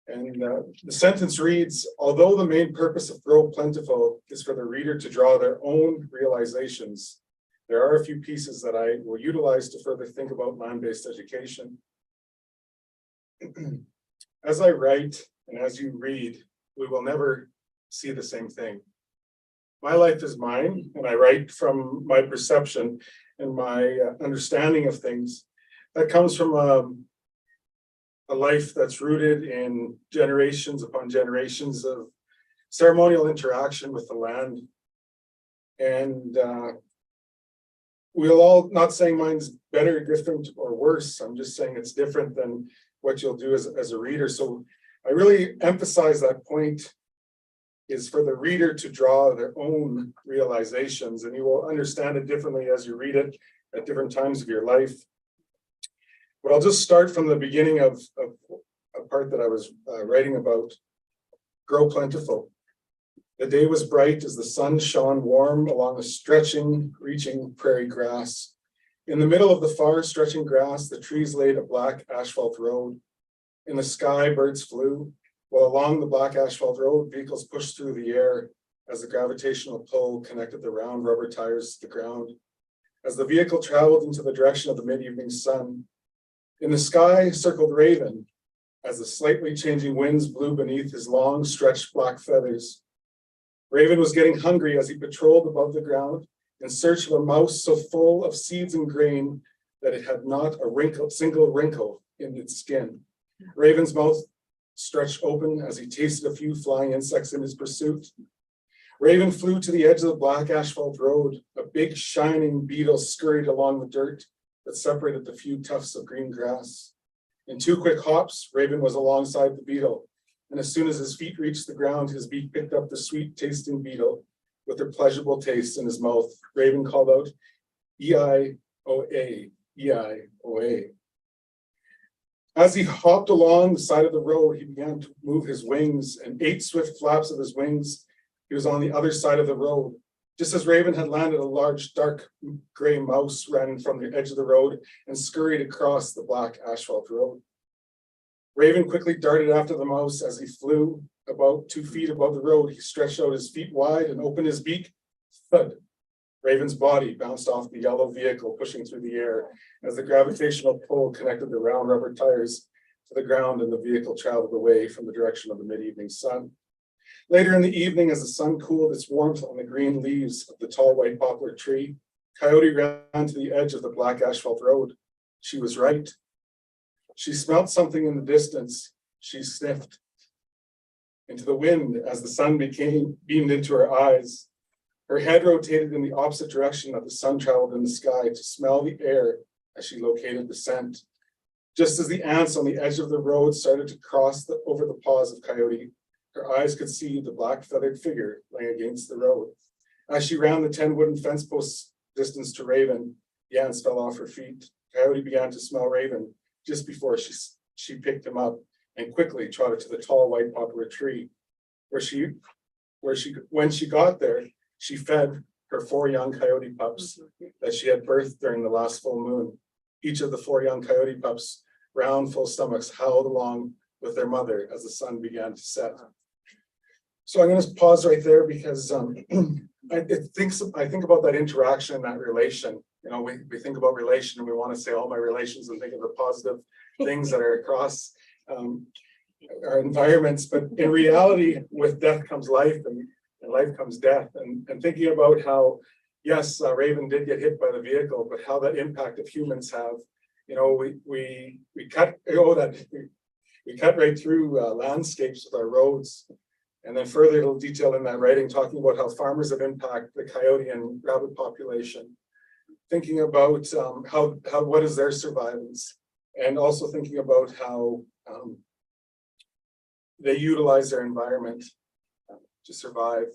And the sentence reads, although the main purpose of Grow Plentiful is for the reader to draw their own realizations, there are a few pieces that I will utilize to further think about land-based education. As I write and as you read, we will never see the same thing. My life is mine, and I write from my perception and my understanding of things. That comes from a life that's rooted in generations upon generations of ceremonial interaction with the land. And we'll all, not saying mine's better, different, or worse. I'm just saying it's different than what you'll do as a reader. So I really emphasize that point is for the reader to draw their own realizations, and you will understand it differently as you read it at different times of your life. But I'll just start from the beginning of a part that I was writing about. Grow plentiful. The day was bright as the sun shone warm along the stretching, reaching prairie grass. In the middle of the far stretching grass, the trees laid a black asphalt road. In the sky, birds flew, while along the black asphalt road, vehicles pushed through the air as the gravitational pull connected the round rubber tires to the ground. As the vehicle traveled into the direction of the mid-evening sun, in the sky circled Raven, as the slightly changing winds blew beneath his long, stretched black feathers. Raven was getting hungry as he patrolled above the ground in search of a mouse so full of seeds and grain that it had not a single wrinkle in its skin. Raven's mouth stretched open as he tasted a few flying insects in his pursuit. Raven flew to the edge of the black asphalt road. A big shining beetle scurried along the dirt that separated the few tufts of green grass. In 2 quick hops, Raven was alongside the beetle, and as soon as his feet reached the ground, his beak picked up the sweet-tasting beetle with their pleasurable taste in his mouth. Raven called out, E-I-O-A, E-I-O-A. As he hopped along the side of the road, he began to move his wings, and 8 swift flaps of his wings, he was on the other side of the road. Just as Raven had landed, a large, dark gray mouse ran from the edge of the road and scurried across the black asphalt road. Raven quickly darted after the mouse. As he flew about 2 feet above the road, he stretched out his feet wide and opened his beak. Thud. Raven's body bounced off the yellow vehicle, pushing through the air as the gravitational pull connected the round rubber tires to the ground, and the vehicle traveled away from the direction of the mid-evening sun. Later in the evening, as the sun cooled its warmth on the green leaves of the tall white poplar tree, Coyote ran to the edge of the black asphalt road. She was right. She smelt something in the distance. She sniffed into the wind as the sun beamed into her eyes. Her head rotated in the opposite direction that the sun traveled in the sky to smell the air as she located the scent. Just as the ants on the edge of the road started to cross over the paws of Coyote, her eyes could see the black feathered figure laying against the road. As she ran the 10 wooden fence posts distance to Raven, the ants fell off her feet. Coyote began to smell Raven just before she picked him up and quickly trotted to the tall white poplar tree, when she got there, she fed her 4 young coyote pups that she had birthed during the last full moon. Each of the 4 young coyote pups, round, full stomachs, howled along with their mother as the sun began to set. So I'm going to pause right there because I think about that interaction and that relation. You know, we think about relation and we want to say all my relations and think of the positive things that are across our environments. But in reality, with death comes life, and life comes death. And thinking about how, yes, Raven did get hit by the vehicle, but how that impact of humans have. You know, we cut right through landscapes with our roads. And then further little detail in that writing, talking about how farmers have impacted the coyote and rabbit population, thinking about how what is their survivance, and also thinking about how they utilize their environment to survive.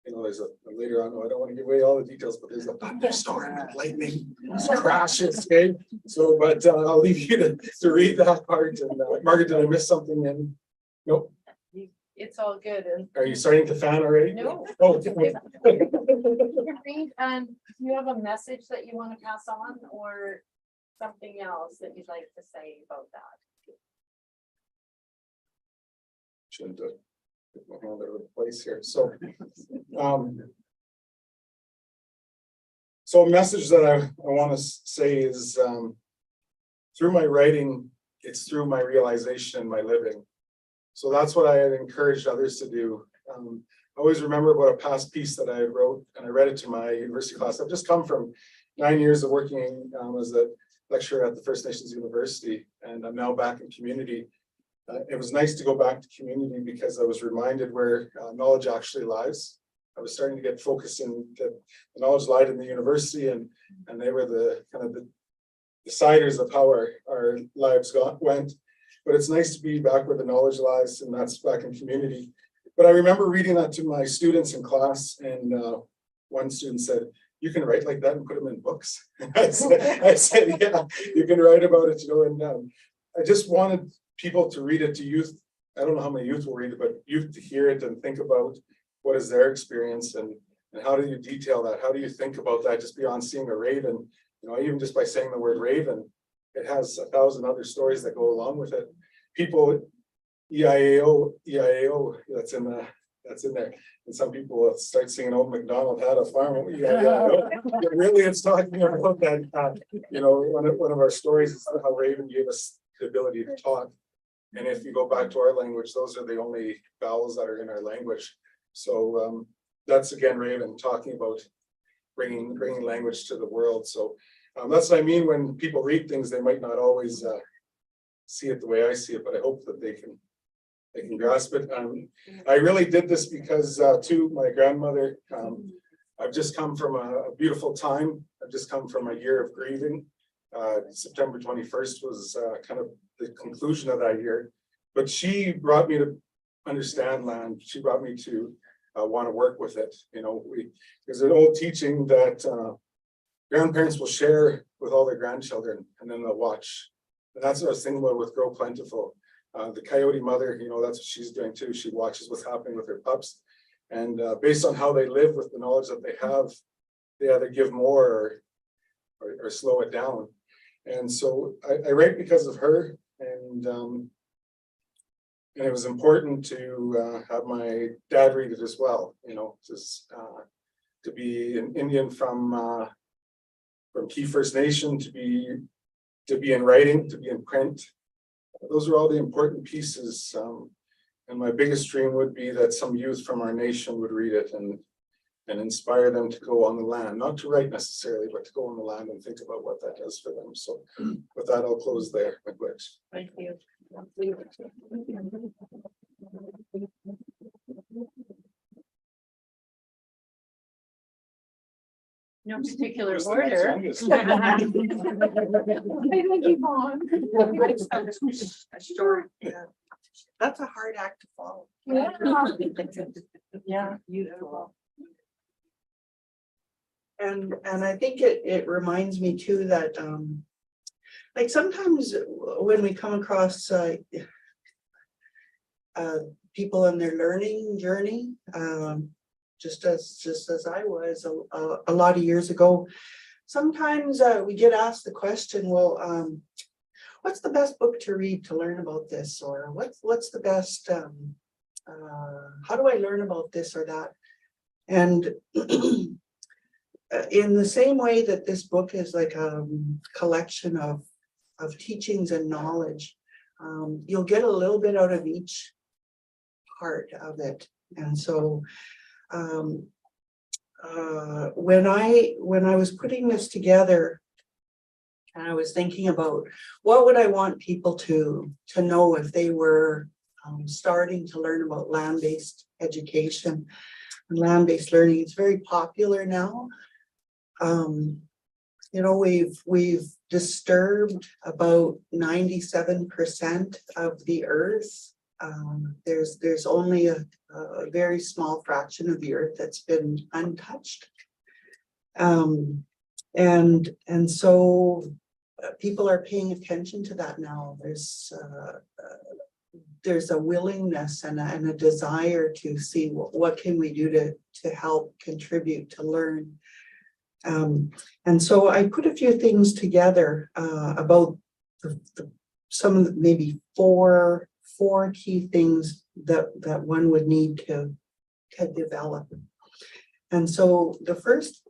You know, there's a later on, I don't want to give away all the details, but there's a thunderstorm and lightning crashes. Okay, so but I'll leave you to read that part. And Margaret, did I miss something? And nope. It's all good. And Are you starting to fan already? no. Oh, Read, and do you have a message that you want to pass on or something else that you'd like to say about that? Shouldn't have put my hand out of place here. So, so a message that I want to say is through my writing, it's through my realization and my living. So that's what I had encouraged others to do. I always remember about a past piece that I wrote, and I read it to my university class. I've just come from 9 years of working as a lecturer at the First Nations University, and I'm now back in community. It was nice to go back to community because I was reminded where knowledge actually lies. I was starting to get focused in the knowledge lied in the university, and they were the kind of the deciders of how our lives went. But it's nice to be back where the knowledge lies, and that's back in community. But I remember reading that to my students in class, and one student said, "You can write like that and put them in books." I said, "Yeah, you can write about it, and I just wanted people to read it to youth. I don't know how many youth will read it, but youth to hear it and think about what is their experience, and how do you detail that? How do you think about that just beyond seeing a raven? Even just by saying the word raven, it has 1,000 other stories that go along with it. People, EIAO, that's in there. And some people will start singing Old MacDonald had a farm. EIAO. But really, it's talking about that. One of our stories is how Raven gave us the ability to talk. And if you go back to our language, those are the only vowels that are in our language. So that's again Raven talking about bringing language to the world. So that's what I mean when people read things, they might not always see it the way I see it, but I hope that they can grasp it. I really did this because too, my grandmother, I've just come from a beautiful time. I've just come from a year of grieving. September 21st was kind of the conclusion of that year, but she brought me to understand land. She brought me to want to work with it. There's an old teaching that grandparents will share with all their grandchildren, and then they'll watch. And that's what I was thinking about with Grow Plentiful. The coyote mother, that's what she's doing too. She watches what's happening with her pups, and based on how they live with the knowledge that they have, they either give more or slow it down. And so I write because of her, and it was important to have my dad read it as well. Just to be an Indian from Key First Nation, to be in writing, to be in print. Those are all the important pieces. And my biggest dream would be that some youth from our nation would read it and inspire them to go on the land, not to write necessarily, but to go on the land and think about what that does for them. So with that, I'll close there. Thank you. No particular order. That's a hard act to follow. Yeah, beautiful. And I think it reminds me too that like sometimes when we come across people in their learning journey, just as I was a lot of years ago, sometimes we get asked the question, well, what's the best book to read to learn about this, or what's the best how do I learn about this or that? And in the same way that this book is like a collection of teachings and knowledge, you'll get a little bit out of each part of it. And so when I was putting this together, and I was thinking about what would I want people to know if they were starting to learn about land-based education and land-based learning. It's very popular now. We've disturbed about 97% of the earth. There's only a very small fraction of the earth that's been untouched. And so people are paying attention to that now. There's a willingness and a desire to see what can we do to help contribute to learn. And so I put a few things together about some of the maybe four key things that one would need to develop. And so the first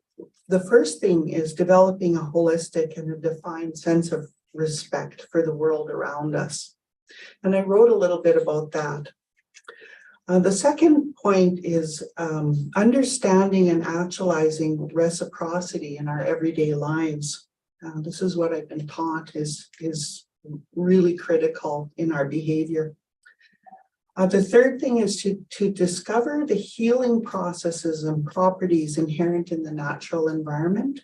thing is developing a holistic and a defined sense of respect for the world around us. And I wrote a little bit about that. The second point is understanding and actualizing reciprocity in our everyday lives. This is what I've been taught is really critical in our behavior. The third thing is to discover the healing processes and properties inherent in the natural environment.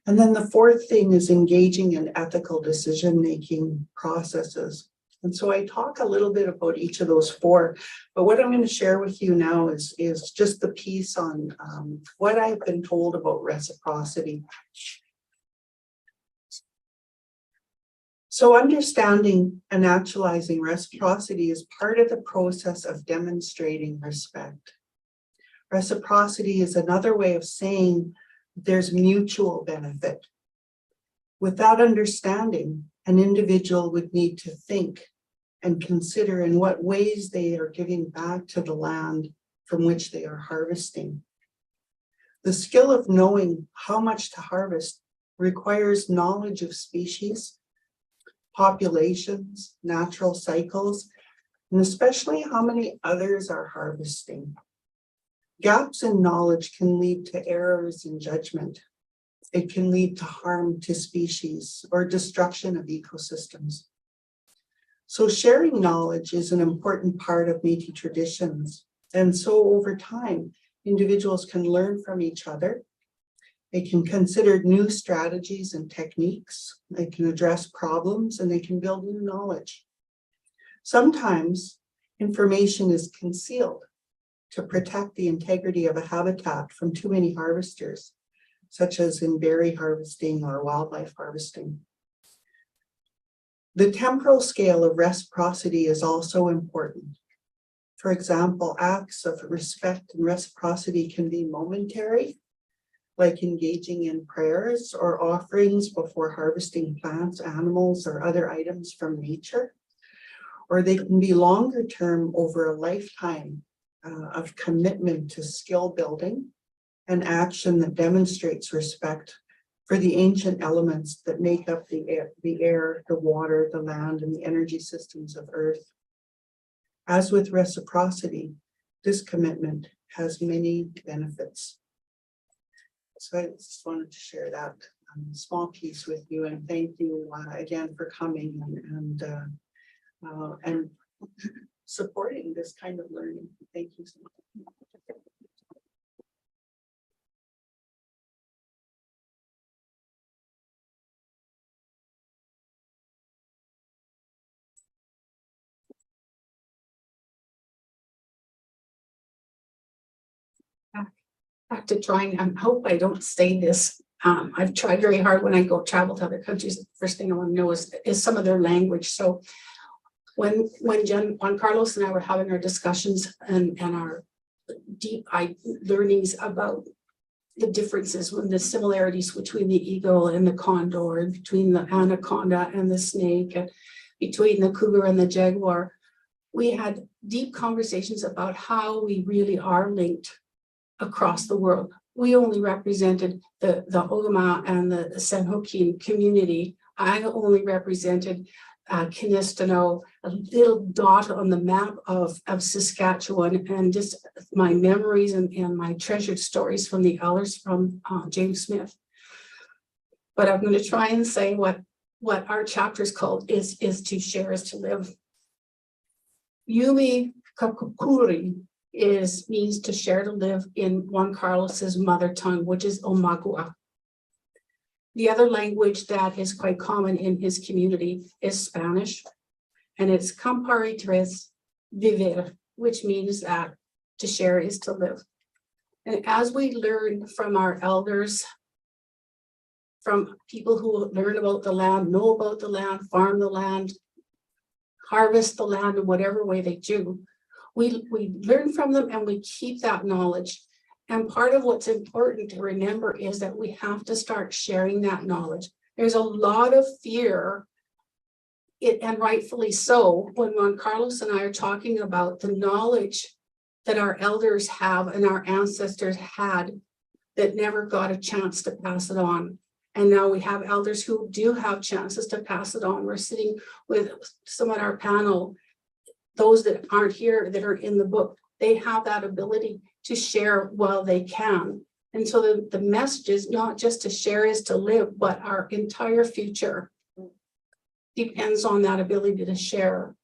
And then the fourth thing is engaging in ethical decision-making processes. And so I talk a little bit about each of those four, but what I'm going to share with you now is just the piece on what I've been told about reciprocity. So understanding and actualizing reciprocity is part of the process of demonstrating respect. Reciprocity is another way of saying there's mutual benefit. With that understanding, an individual would need to think and consider in what ways they are giving back to the land from which they are harvesting. The skill of knowing how much to harvest requires knowledge of species, populations, natural cycles, and especially how many others are harvesting. Gaps in knowledge can lead to errors in judgment. It can lead to harm to species or destruction of ecosystems. So sharing knowledge is an important part of Métis traditions. And so over time, individuals can learn from each other. They can consider new strategies and techniques. They can address problems and they can build new knowledge. Sometimes information is concealed to protect the integrity of a habitat from too many harvesters, such as in berry harvesting or wildlife harvesting. The temporal scale of reciprocity is also important. For example, acts of respect and reciprocity can be momentary, like engaging in prayers or offerings before harvesting plants, animals, or other items from nature. Or they can be longer term over a lifetime of commitment to skill building and action that demonstrates respect for the ancient elements that make up the air, the water, the land, and the energy systems of Earth. As with reciprocity, this commitment has many benefits. So I just wanted to share that small piece with you, and thank you again for coming and supporting this kind of learning. Thank you so much. Back to trying, I hope I don't say this. I've tried very hard when I go travel to other countries. The first thing I want to know is some of their language. So when Juan Carlos and I were having our discussions and our deep learnings about the differences and the similarities between the eagle and the condor, and between the anaconda and the snake, and between the cougar and the jaguar, we had deep conversations about how we really are linked across the world. We only represented the Ogama and the San Joaquin community. I only represented Kinistino, a little dot on the map of Saskatchewan, and just my memories and my treasured stories from the elders from James Smith. But I'm going to try and say what our chapter is called is to share is to live. Yumi Kakukuri means to share to live in Juan Carlos's mother tongue, which is Omagua. The other language that is quite common in his community is Spanish, and it's compartir vivir, which means that to share is to live. And as we learn from our elders, from people who learn about the land, know about the land, farm the land, harvest the land in whatever way they do, we learn from them and we keep that knowledge. And part of what's important to remember is that we have to start sharing that knowledge. There's a lot of fear, and rightfully so, when Juan Carlos and I are talking about the knowledge that our elders have and our ancestors had that never got a chance to pass it on. And now we have elders who do have chances to pass it on. We're sitting with some on our panel, those that aren't here that are in the book, they have that ability to share while they can. And so the message is not just to share is to live, but our entire future depends on that ability to share.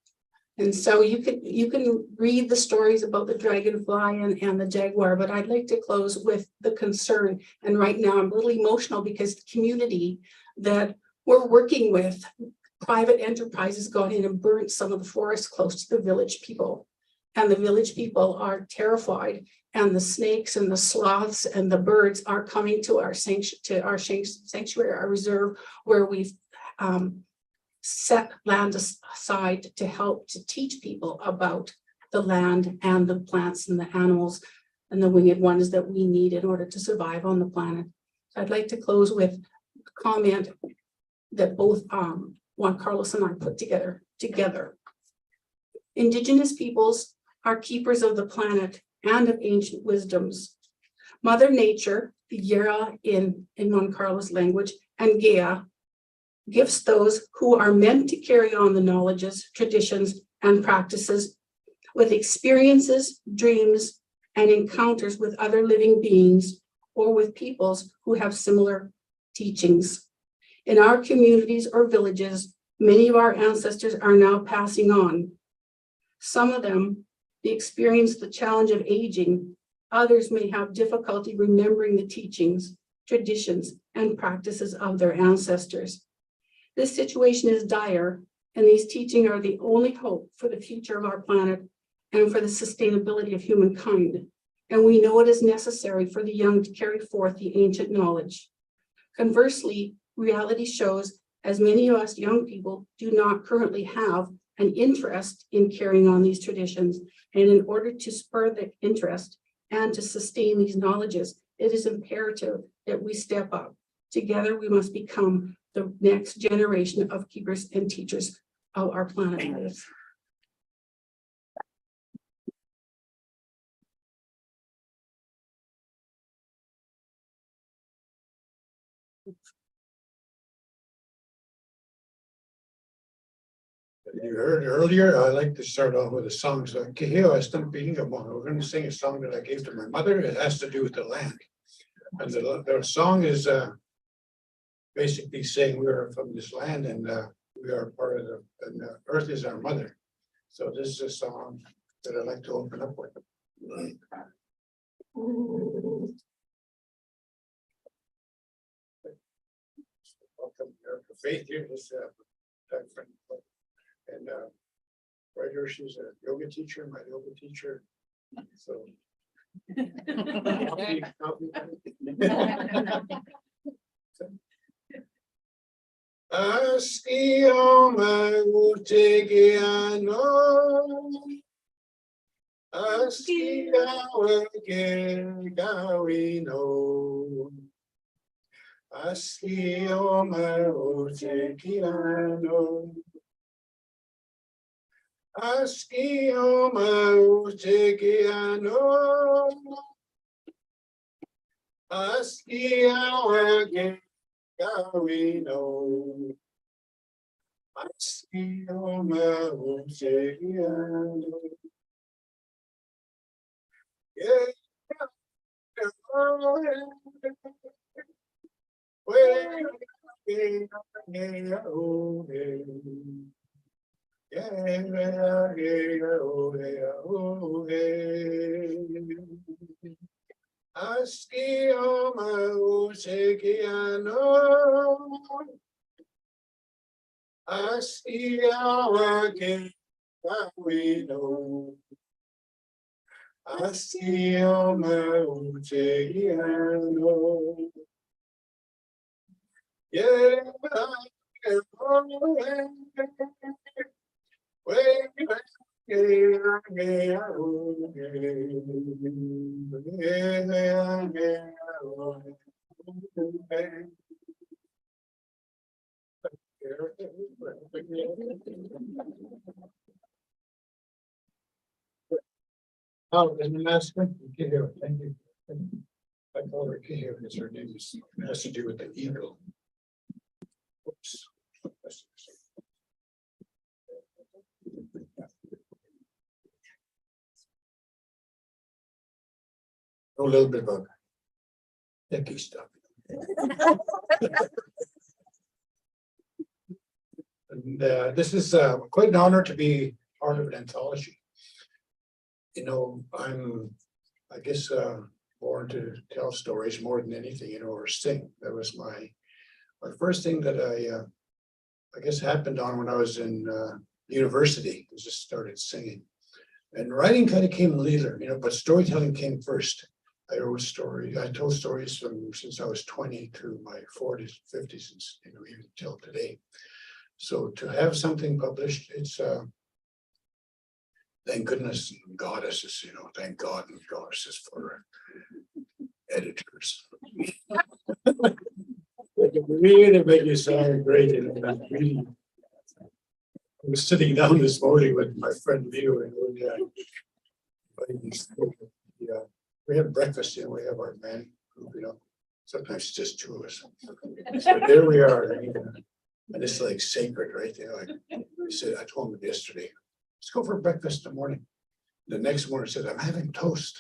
And so you can read the stories about the dragonfly and the jaguar, but I'd like to close with the concern. And right now I'm a little emotional because the community that we're working with, private enterprises got in and burnt some of the forest close to the village people. And the village people are terrified, and the snakes and the sloths and the birds are coming to our sanctuary, our reserve, where we've set land aside to help to teach people about the land and the plants and the animals and the winged ones that we need in order to survive on the planet. I'd like to close with a comment that both Juan Carlos and I put together. Indigenous peoples are keepers of the planet and of ancient wisdoms. Mother Nature, Yera in Juan Carlos language, and Gaia gifts those who are meant to carry on the knowledges, traditions, and practices with experiences, dreams, and encounters with other living beings or with peoples who have similar teachings. In our communities or villages, many of our ancestors are now passing on. Some of them experience the challenge of aging. Others may have difficulty remembering the teachings, traditions, and practices of their ancestors. This situation is dire, and these teachings are the only hope for the future of our planet and for the sustainability of humankind. And we know it is necessary for the young to carry forth the ancient knowledge. Conversely, reality shows as many of us young people do not currently have an interest in carrying on these traditions. And in order to spur the interest and to sustain these knowledges, it is imperative that we step up. Together, we must become the next generation of keepers and teachers of our planet Earth. You heard earlier, I like to start off with a song. So, we're going to sing a song that I gave to my mother. It has to do with the land. And the song is basically saying we are from this land and we are part of and the earth is our mother. So this is a song that I like to open up with. Welcome to Faith here. This friend. And right here, she's a yoga teacher, my yoga teacher. So Askio mautekiano, askia wake gawino, askio mautekiano. Yeah. Askio mautekiano, askia wake gawino, askio mautekiano. Yeah. Oh, and the last one, Kihiro, thank you. I call her Kihiro because her name has to do with the eagle. Oops. A little bit about techie stuff. And this is quite an honor to be part of an anthology. You know, I guess, born to tell stories more than anything, you know, or sing. That was my first thing that I guess happened on when I was in university. I just started singing. And writing kind of came later, you know, but storytelling came first. I wrote stories. I told stories from since I was 20 to my 40s, 50s, and you know, even till today. So to have something published, it's thank goodness and goddesses, you know, thank God and goddesses for editors. It really make you sound great, you know, that really. I was sitting down this morning with my friend Leo and we have breakfast, you know, we have our men, you know, sometimes it's just two of us. So there we are, and it's like sacred, right? You know, I said, I told him yesterday, let's go for breakfast in the morning. The next morning I said, I'm having toast.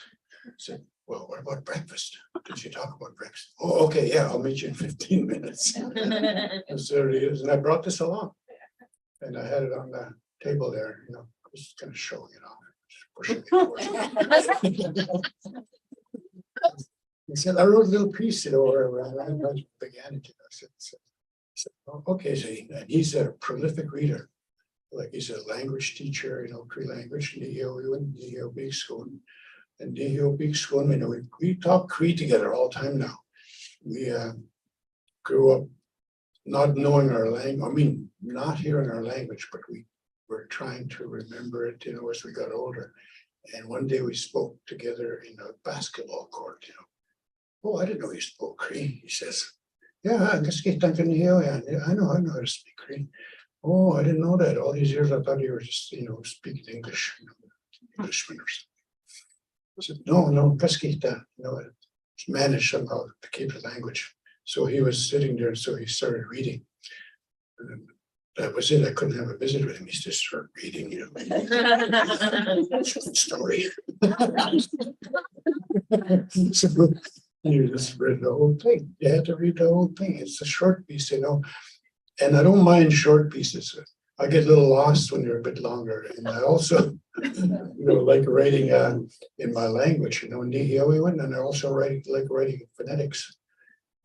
I said, well, what about breakfast? Did you talk about breakfast? Oh, okay, yeah, I'll meet you in 15 minutes. And so there it is, and I brought this along. And I had it on the table there, you know, just kind of show, you know, just pushing it towards me. He said, I wrote a little piece, you know, where I began it, you know. I said, oh, okay, so he's a prolific reader. Like he's a language teacher, you know, Cree language, Big School. And Big School, you know, we talk Cree together all the time now. We grew up not knowing our language, I mean, not hearing our language, but we were trying to remember it, you know, as we got older. And one day we spoke together in a basketball court, you know. Oh, I didn't know he spoke Cree. He says, yeah, I guess I know how to speak Cree. Oh, I didn't know that. All these years I thought you were just, you know, speaking English, you know, Englishman or something. I said, no, Pesquita, you know, it's managed somehow to keep the language. So he was sitting there, so he started reading. And that was it. I couldn't have a visit with him. He just started reading, you know. Story. So you just read the whole thing. You had to read the whole thing. It's a short piece, you know. And I don't mind short pieces. I get a little lost when they're a bit longer. And I also, you know, like writing in my language, you know, Nihiawiwan, and I also like writing phonetics.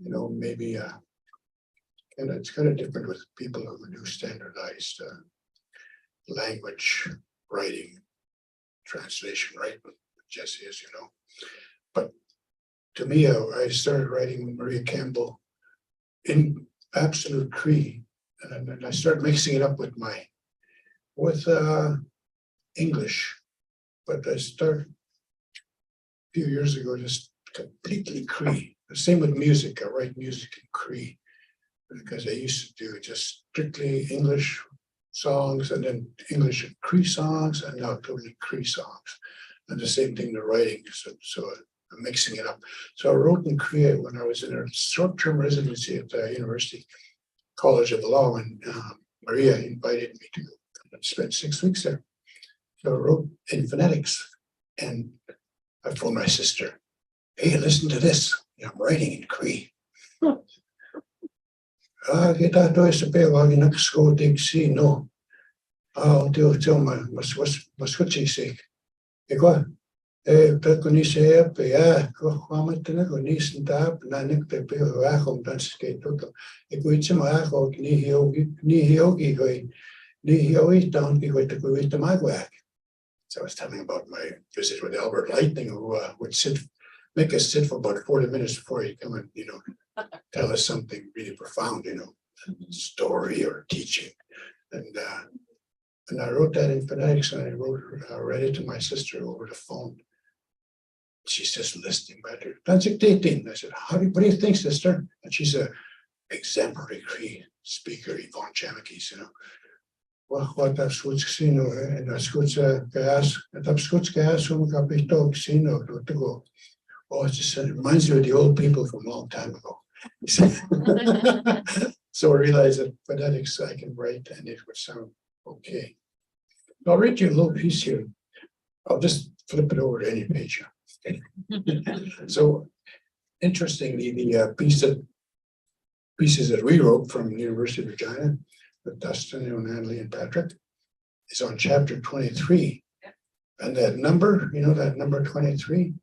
You know, maybe and it's kind of different with people who do standardized language writing, translation, right? Jesse, as you know. But to me, I started writing with Maria Campbell in absolute Cree, and then I started mixing it up with English. But I started a few years ago just completely Cree. The same with music. I write music in Cree because I used to do just strictly English songs and then English and Cree songs and now totally Cree songs. And the same thing the writing. So I'm mixing it up. So I wrote in Cree when I was in a short-term residency at the University College of Law, and Maria invited me to go and spend 6 weeks there. So I wrote in phonetics, and I phoned my sister. Hey, listen to this. I'm writing in Cree. Kita to is a bit of an school thing. See, no. I'll do my mascuchi say. Ego, Peconise, yeah, Quamatina, Gonis and Tap, Nanik, the Pio, that's skate. Equitamaho, Nihiogi, Nihioi, don't be with the Magwag. So I was telling about my visit with Albert Lightning, who would make us sit for about 40 minutes before he'd come and, you know, tell us something really profound, you know, story or teaching. And I wrote that in phonetics, and I read it to my sister over the phone. She's just listening better. That's 18. I said, what do you think, sister? And she's a exemplary Cree speaker, Yvonne Jamikis, you know. Well, what that's what's seen, and that's what's gas, and that's what's gas, who got big dog seen to go. Oh, it just reminds you of the old people from a long time ago. So I realized that phonetics I can write and it would sound okay. I'll read you a little piece here. I'll just flip it over to any page. So interestingly, the pieces that we wrote from the University of Regina with Dustin, Natalie, and Patrick, is on chapter 23. And that number, you know, that number 23,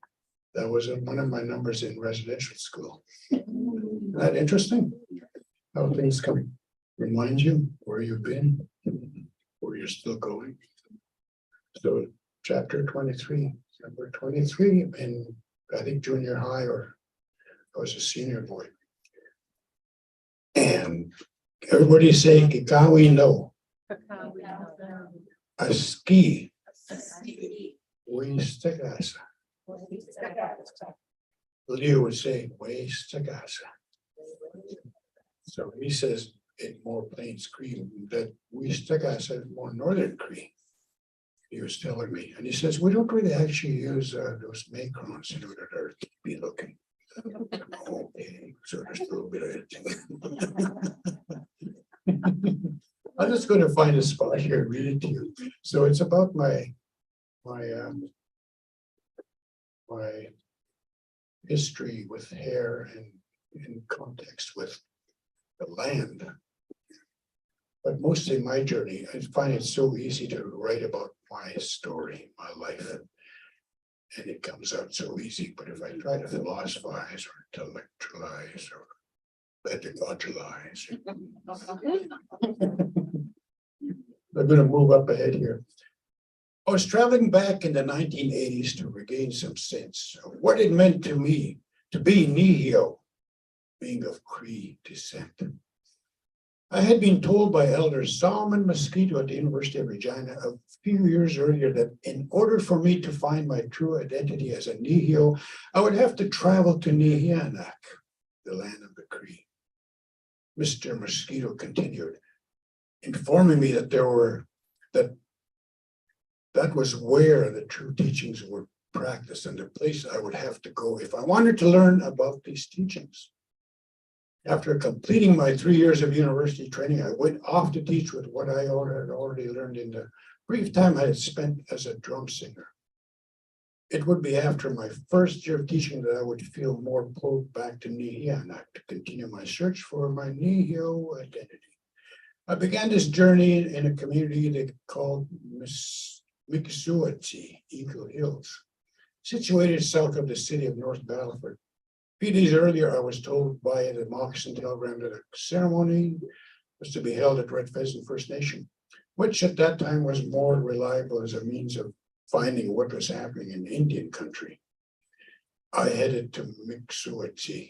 that was one of my numbers in residential school. Isn't that interesting? How things can remind you where you've been, where you're still going. So chapter 23, number 23 in, I think, junior high, or I was a senior boy. And everybody saying Kikawi no. A ski. We stick us. Leo would say, we stick us. So he says in more Plains Cree that we stick us as more Northern Cree. He was telling me, and he says, we don't really actually use those macrons, you know, that are be looking. Okay, so there's a little bit of it. I'm just going to find a spot here and read it to you. So it's about my history with hair and in context with the land. But mostly my journey. I find it so easy to write about my story, my life. And it comes out so easy. But if I try to philosophize or intellectualize or pedagogicalize, I'm going to move up ahead here. I was traveling back in the 1980s to regain some sense of what it meant to me to be Nihio, being of Cree descent. I had been told by Elder Solomon Mosquito at the University of Regina a few years earlier that in order for me to find my true identity as a Nihio, I would have to travel to Nihianak, the land of the Cree. Mr. Mosquito continued, informing me that that was where the true teachings were practiced and the place I would have to go if I wanted to learn about these teachings. After completing my 3 years of university training, I went off to teach with what I had already learned in the brief time I had spent as a drum singer. It would be after my first year of teaching that I would feel more pulled back to Nihianak to continue my search for my Nihio identity. I began this journey in a community they called Mikisuati, Eagle Hills, situated south of the city of North Battleford. A few days earlier, I was told by the Moccasin telegram that a ceremony was to be held at Red Pheasant First Nation, which at that time was more reliable as a means of finding what was happening in Indian country. I headed to Mikisuati.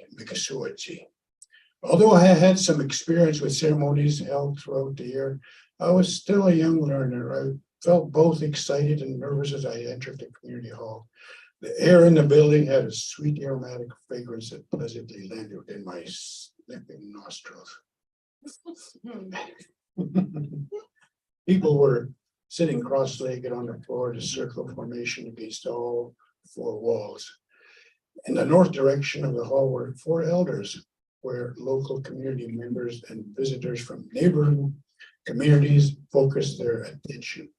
Although I had some experience with ceremonies held throughout the year, I was still a young learner. I felt both excited and nervous as I entered the community hall. The air in the building had a sweet aromatic fragrance that pleasantly landed in my sniffing nostrils. People were sitting cross-legged on the floor in a circle formation against all four walls. In the north direction of the hall were four elders, where local community members and visitors from neighboring communities focused their attention.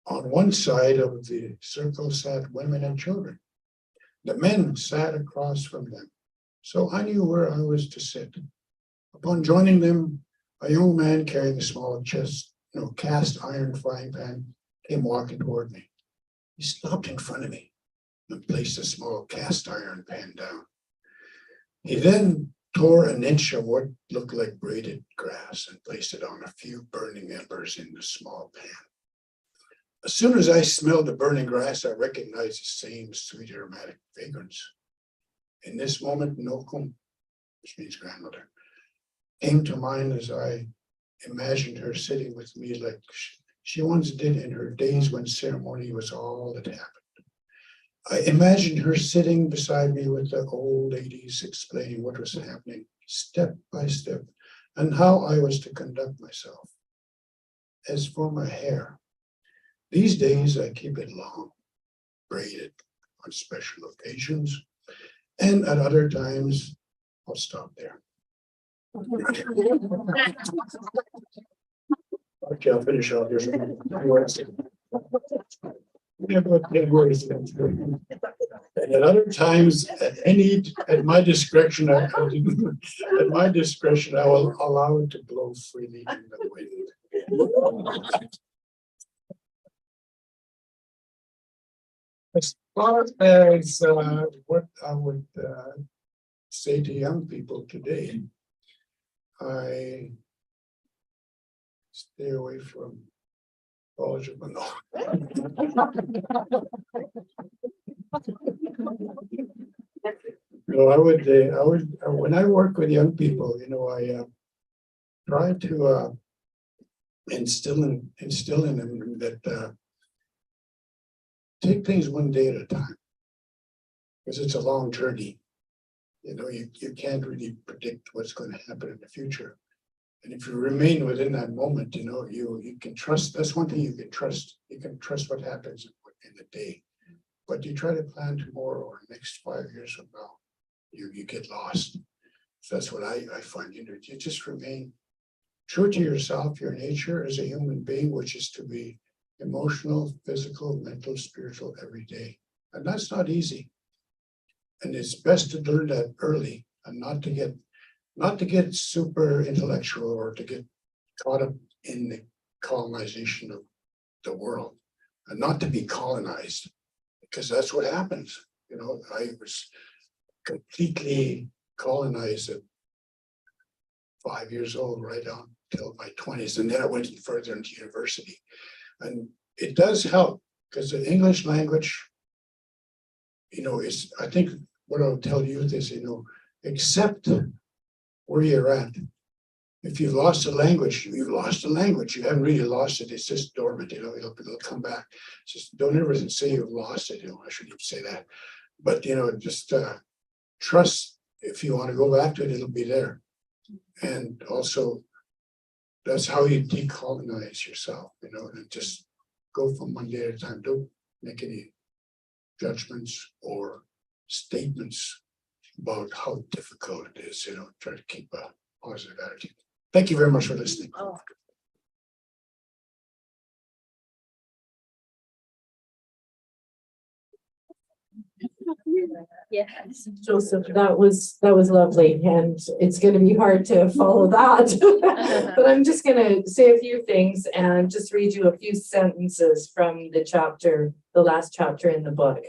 On one side of the circle sat women and children. The men sat across from them, so I knew where I was to sit. Upon joining them, a young man carrying a small cast iron frying pan came walking toward me. He stopped in front of me and placed a small cast iron pan down. He then tore an inch of what looked like braided grass and placed it on a few burning embers in the small pan. As soon as I smelled the burning grass, I recognized the same sweet aromatic fragrance. In this moment, Nokum, which means grandmother, came to mind as I imagined her sitting with me like she once did in her days when ceremony was all that happened. I imagined her sitting beside me with the old ladies explaining what was happening step by step and how I was to conduct myself. As for my hair, these days I keep it long, braided on special occasions, and at other times I'll stop there. Okay, I'll finish off here. And at other times, at my discretion, I will allow it to blow freely in the wind. As far as what I would say to young people today, I stay away from college. No. No, I would, when I work with young people, you know, I try to instill in them that take things one day at a time, because it's a long journey. You know, you can't really predict what's going to happen in the future. And if you remain within that moment, you know, you can trust. That's one thing you can trust. You can trust what happens in the day. But you try to plan tomorrow or next 5 years from now, you get lost. So that's what I find. You know, you just remain true to yourself, your nature as a human being, which is to be emotional, physical, mental, spiritual every day. And that's not easy. And it's best to learn that early and not to get super intellectual or to get caught up in the colonization of the world, and not to be colonized, because that's what happens. You know, I was completely colonized at 5 years old, right on till my 20s, and then I went further into university. And it does help, because the English language, you know, is, I think what I'll tell youth is, you know, accept where you're at. If you've lost a language, you've lost a language. You haven't really lost it. It's just dormant, you know, it'll come back. Just don't ever say you've lost it. You know, I shouldn't even say that. But, you know, just trust, if you want to go back to it, it'll be there. And also, that's how you decolonize yourself, you know, and just go from one day at a time. Don't make any judgments or statements about how difficult it is, you know, try to keep a positive attitude. Thank you very much for listening. Oh. Yes. Joseph, that was lovely, and it's going to be hard to follow that. But I'm just going to say a few things and just read you a few sentences from the chapter, the last chapter in the book.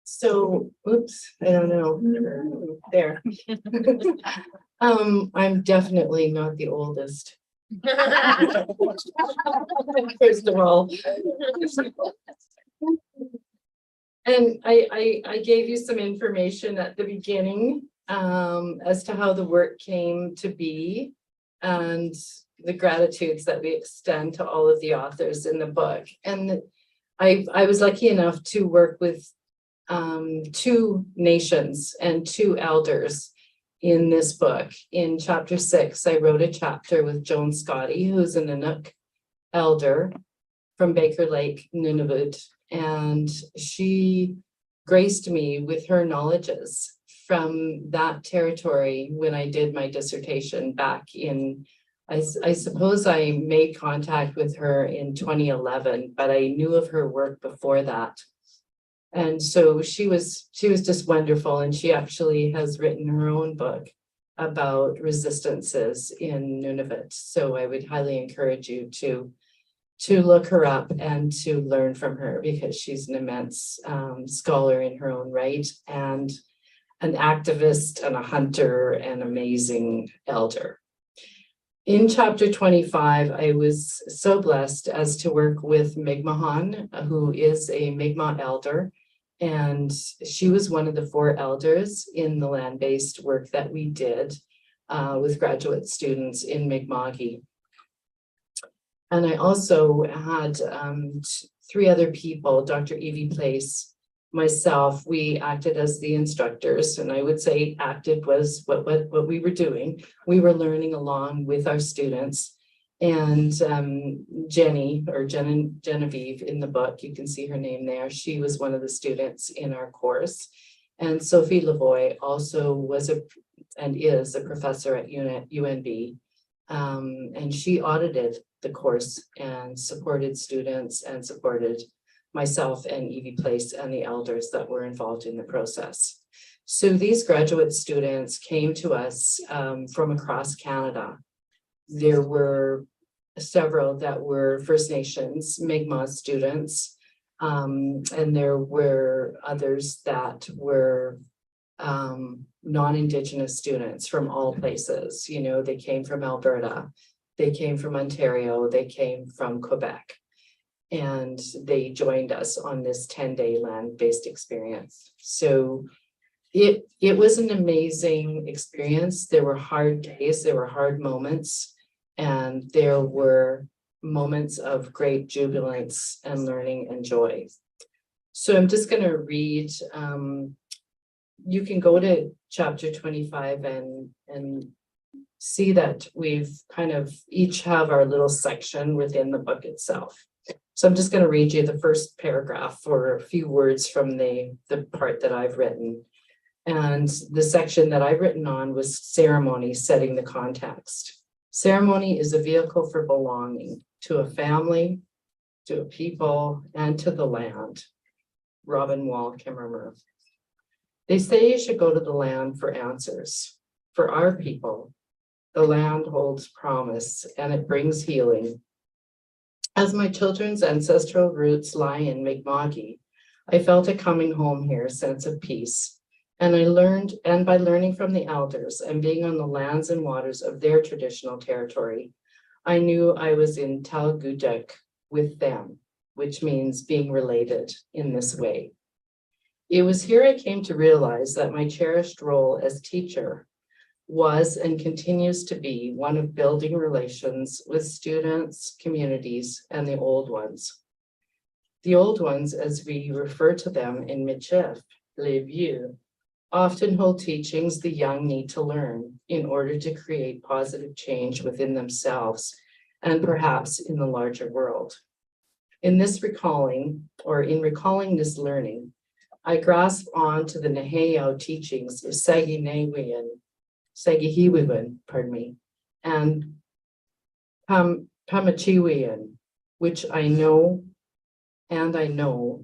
So, oops, I don't know. There. I'm definitely not the oldest. First of all. And I gave you some information at the beginning as to how the work came to be and the gratitudes that we extend to all of the authors in the book. And I was lucky enough to work with 2 nations and 2 elders in this book. In chapter 6, I wrote a chapter with Joan Scotty, who's an Inuk elder from Baker Lake, Nunavut, and she graced me with her knowledges from that territory when I did my dissertation back in, I suppose I made contact with her in 2011, but I knew of her work before that. And so she was just wonderful, and she actually has written her own book about resistances in Nunavut. So I would highly encourage you to look her up and to learn from her, because she's an immense scholar in her own right, and an activist and a hunter and amazing elder. In chapter 25, I was so blessed as to work with Mi'kmaq, who is a Mi'kmaq elder, and she was one of the 4 elders in the land-based work that we did with graduate students in Mi'kmaq. And I also had 3 other people, Dr. Evie Place, myself, we acted as the instructors, and I would say acted was what we were doing. We were learning along with our students. And Genevieve in the book, you can see her name there. She was one of the students in our course. And Sophie Lavoie also was and is a professor at UNB. And she audited the course and supported students and supported myself and Evie Place and the elders that were involved in the process. So these graduate students came to us from across Canada. There were several that were First Nations, Mi'kmaq students, and there were others that were non-Indigenous students from all places. You know, they came from Alberta, they came from Ontario, they came from Quebec. And they joined us on this 10-day land-based experience. So it was an amazing experience. There were hard days, there were hard moments, and there were moments of great jubilance and learning and joy. So I'm just going to read, you can go to chapter 25 and see that we've kind of each have our little section within the book itself. So I'm just going to read you the first paragraph or a few words from the part that I've written. And the section that I've written on was ceremony, setting the context. Ceremony is a vehicle for belonging to a family, to a people, and to the land. Robin Wall Kimmerer. They say you should go to the land for answers. For our people, the land holds promise and it brings healing. As my children's ancestral roots lie in Mi'kmaq, I felt a coming home here sense of peace. And by learning from the elders and being on the lands and waters of their traditional territory, I knew I was in Talgudek with them, which means being related in this way. It was here I came to realize that my cherished role as teacher was and continues to be one of building relations with students, communities, and the old ones. The old ones, as we refer to them in Michif, les vieux, often hold teachings the young need to learn in order to create positive change within themselves and perhaps in the larger world. In recalling this learning, I grasp on to the Neheo teachings of Sagihiwiwan, and Pamachiwian, which I know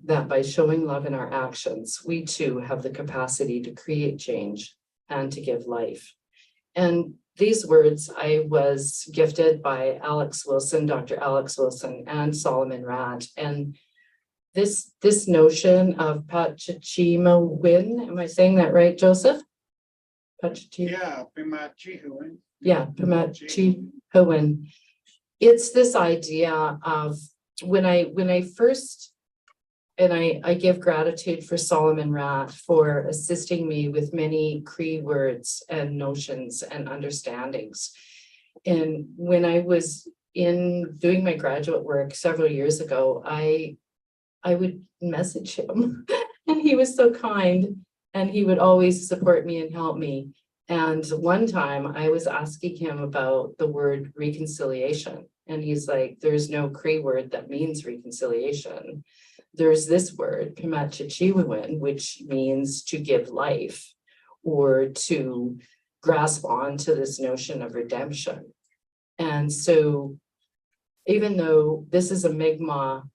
that by showing love in our actions, we too have the capacity to create change and to give life. And these words I was gifted by Alex Wilson, Dr. Alex Wilson, and Solomon Rad. And this notion of Pachachimawin, am I saying that right, Joseph? Yeah, Pimachihuan. Yeah, Pimachihuan. It's this idea of when I first, and I give gratitude for Solomon Rat for assisting me with many Cree words and notions and understandings. And when I was doing my graduate work several years ago, I would message him and he was so kind and he would always support me and help me. And one time I was asking him about the word reconciliation. And he's like, there's no Cree word that means reconciliation. There's this word, Pimachichiwiwin, which means to give life or to grasp onto this notion of redemption. And so even though this is a Mi'kmaq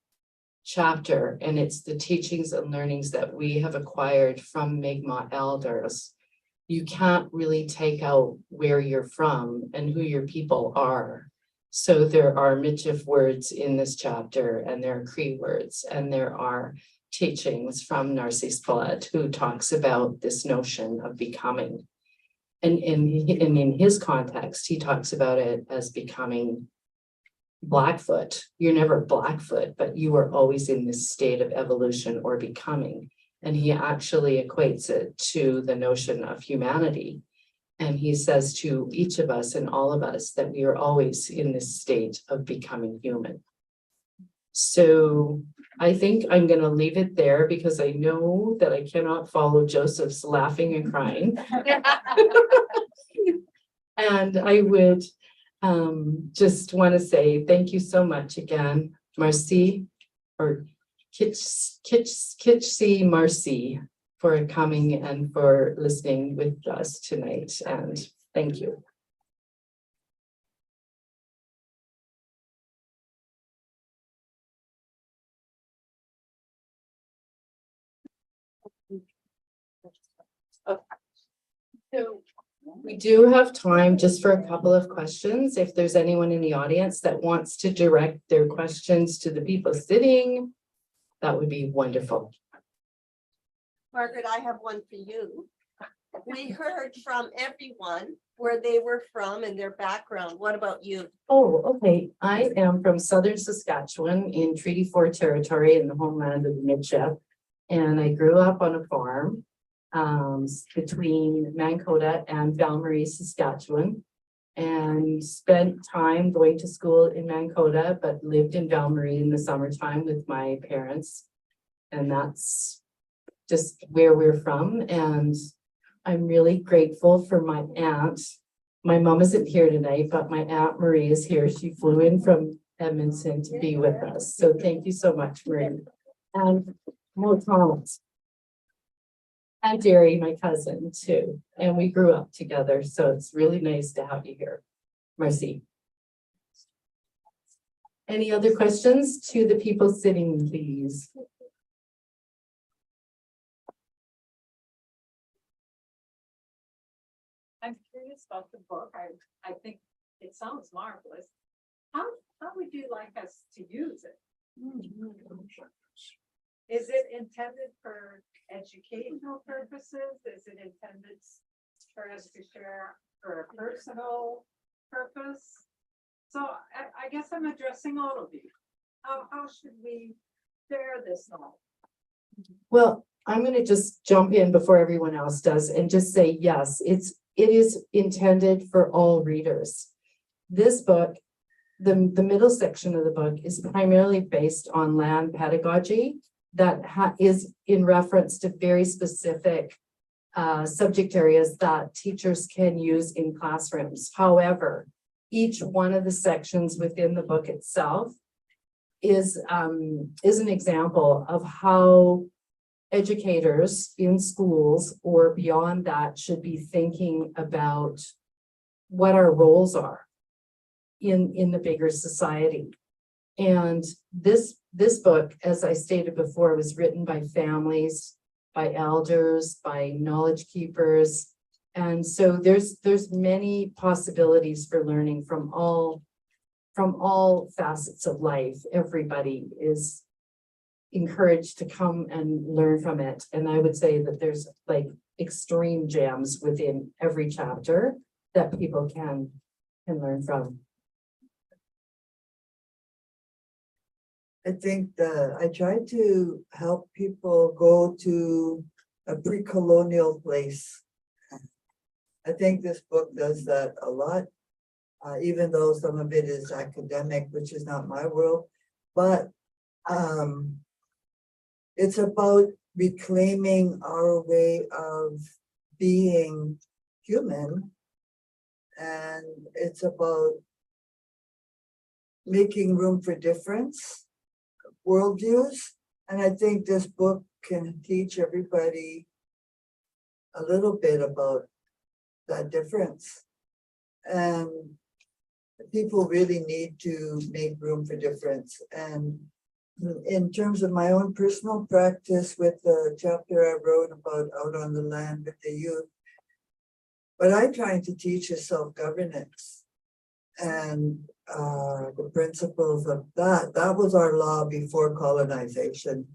chapter and it's the teachings and learnings that we have acquired from Mi'kmaq elders, you can't really take out where you're from and who your people are. So there are Michif words in this chapter, and there are Cree words, and there are teachings from Narcisse Palet, who talks about this notion of becoming. And in his context, he talks about it as becoming Blackfoot. You're never Blackfoot, but you are always in this state of evolution or becoming. And he actually equates it to the notion of humanity. And he says to each of us and all of us that we are always in this state of becoming human. So I think I'm going to leave it there because I know that I cannot follow Joseph's laughing and crying. And I would just want to say thank you so much again, Marcy, or Kitchsi Marcy, for coming and for listening with us tonight. And thank you. Oh, We do have time just for a couple of questions. If there's anyone in the audience that wants to direct their questions to the people sitting, that would be wonderful. Margaret, I have one for you. We heard from everyone where they were from and their background. What about you? Oh, okay. I am from southern Saskatchewan in Treaty 4 territory in the homeland of the Midship. And I grew up on a farm between Mancota and Val-Marie, Saskatchewan. And spent time going to school in Mancota, but lived in Val-Marie in the summertime with my parents. And that's just where we're from. And I'm really grateful for my aunt. My mom isn't here tonight, but my Aunt Marie is here. She flew in from Edmonton to be with us. So thank you so much, Marie. And Mo Thomas. And Jerry, my cousin, too. And we grew up together. So it's really nice to have you here. Merci. Any other questions to the people sitting, please? I'm curious about the book. I think it sounds marvelous. How would you like us to use it? Is it intended for educational purposes? Is it intended for us to share for a personal purpose? So I guess I'm addressing all of you. How should we share this knowledge? Well, I'm going to just jump in before everyone else does and just say, yes, it is intended for all readers. This book, the middle section of the book is primarily based on land pedagogy that is in reference to very specific subject areas that teachers can use in classrooms. However, each one of the sections within the book itself is an example of how educators in schools or beyond that should be thinking about what our roles are in the bigger society. And this book, as I stated before, was written by families, by elders, by knowledge keepers. And so there's many possibilities for learning from all facets of life. Everybody is encouraged to come and learn from it. And I would say that there's like extreme gems within every chapter that people can learn from. I think that I try to help people go to a pre-colonial place. I think this book does that a lot, even though some of it is academic, which is not my world, but it's about reclaiming our way of being human, and it's about making room for difference, worldviews, and I think this book can teach everybody a little bit about that difference. And people really need to make room for difference. And in terms of my own personal practice with the chapter I wrote about out on the land with the youth, what I'm trying to teach is self-governance. And the principles of that was our law before colonization.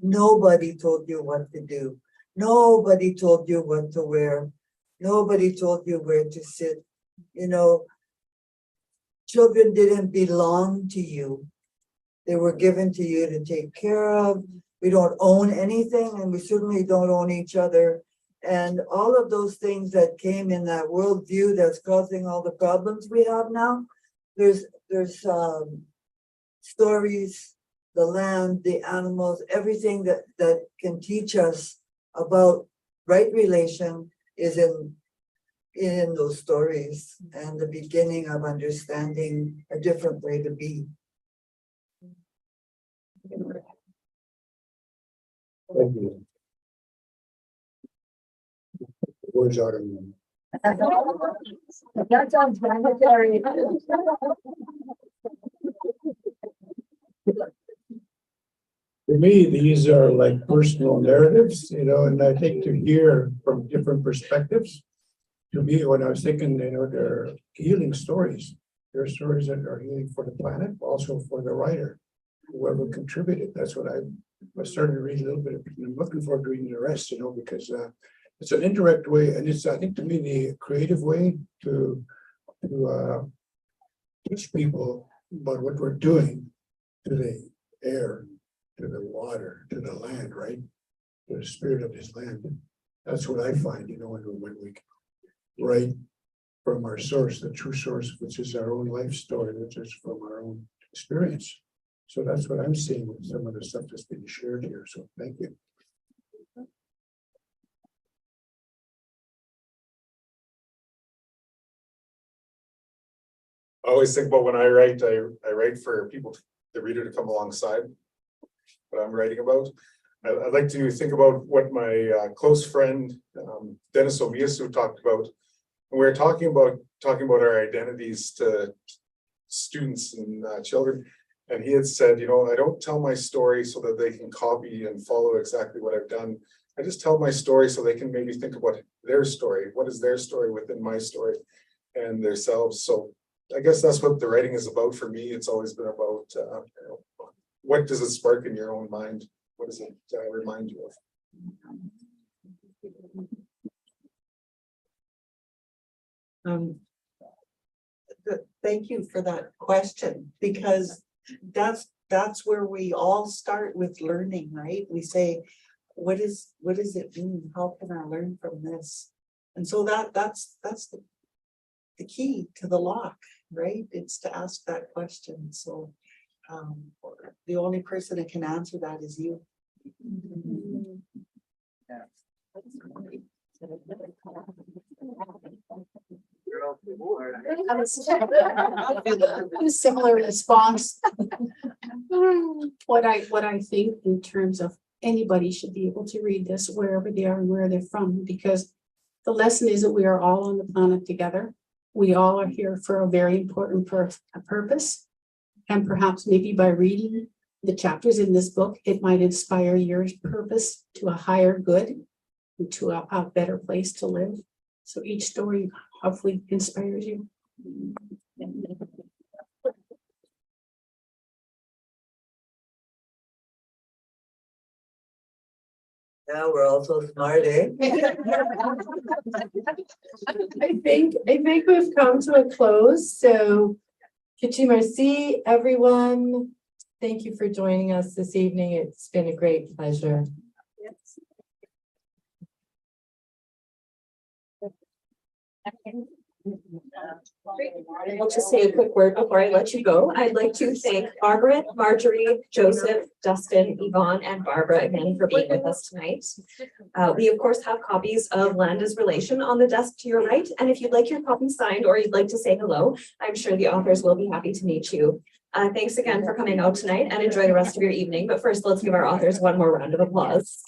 Nobody told you what to do. Nobody told you what to wear. Nobody told you where to sit. You know, children didn't belong to you. They were given to you to take care of. We don't own anything, and we certainly don't own each other. And all of those things that came in that worldview that's causing all the problems we have now, there's stories, the land, the animals, everything that can teach us about right relation is in those stories, and the beginning of understanding a different way to be. Thank you. Words are in them. That sounds mandatory. For me, these are like personal narratives, and I think to hear from different perspectives. To me, when I was thinking, they're healing stories. They're stories that are healing for the planet, also for the writer, whoever contributed. That's what I started to read a little bit of, and I'm looking forward to reading the rest, because it's an indirect way, and it's, I think, to me, the creative way to teach people about what we're doing to the air, to the water, to the land, right? To the spirit of this land. That's what I find, when we write from our source, the true source, which is our own life story, which is from our own experience. So that's what I'm seeing with some of the stuff that's being shared here. So thank you. I always think about when I write for people, the reader, to come alongside what I'm writing about. I'd like to think about what my close friend Dennis Omiyasu talked about. And we were talking about our identities to students and children. And he had said, I don't tell my story so that they can copy and follow exactly what I've done. I just tell my story so they can maybe think about their story. What is their story within my story and themselves? So I guess that's what the writing is about for me. It's always been about what does it spark in your own mind? What does it remind you of? Thank you for that question, because that's where we all start with learning, right? We say, what does it mean? How can I learn from this? And so that's the key to the lock, right? It's to ask that question. So the only person that can answer that is you. Similar response. What I think in terms of anybody should be able to read this wherever they are and where they're from, because the lesson is that we are all on the planet together. We all are here for a very important purpose. And perhaps maybe by reading the chapters in this book, it might inspire your purpose to a higher good, to a better place to live. So each story hopefully inspires you. Now we're all so smart, eh? I think we've come to a close. So, merci, everyone. Thank you for joining us this evening. It's been a great pleasure. I'll just say a quick word before I let you go. I'd like to thank Margaret, Marjorie, Joseph, Dustin, Yvonne, and Barbara again for being with us tonight. We of course have copies of Land as Relation on the desk to your right. And if you'd like your copy signed or you'd like to say hello, I'm sure the authors will be happy to meet you. Thanks again for coming out tonight and enjoy the rest of your evening. But first, let's give our authors one more round of applause.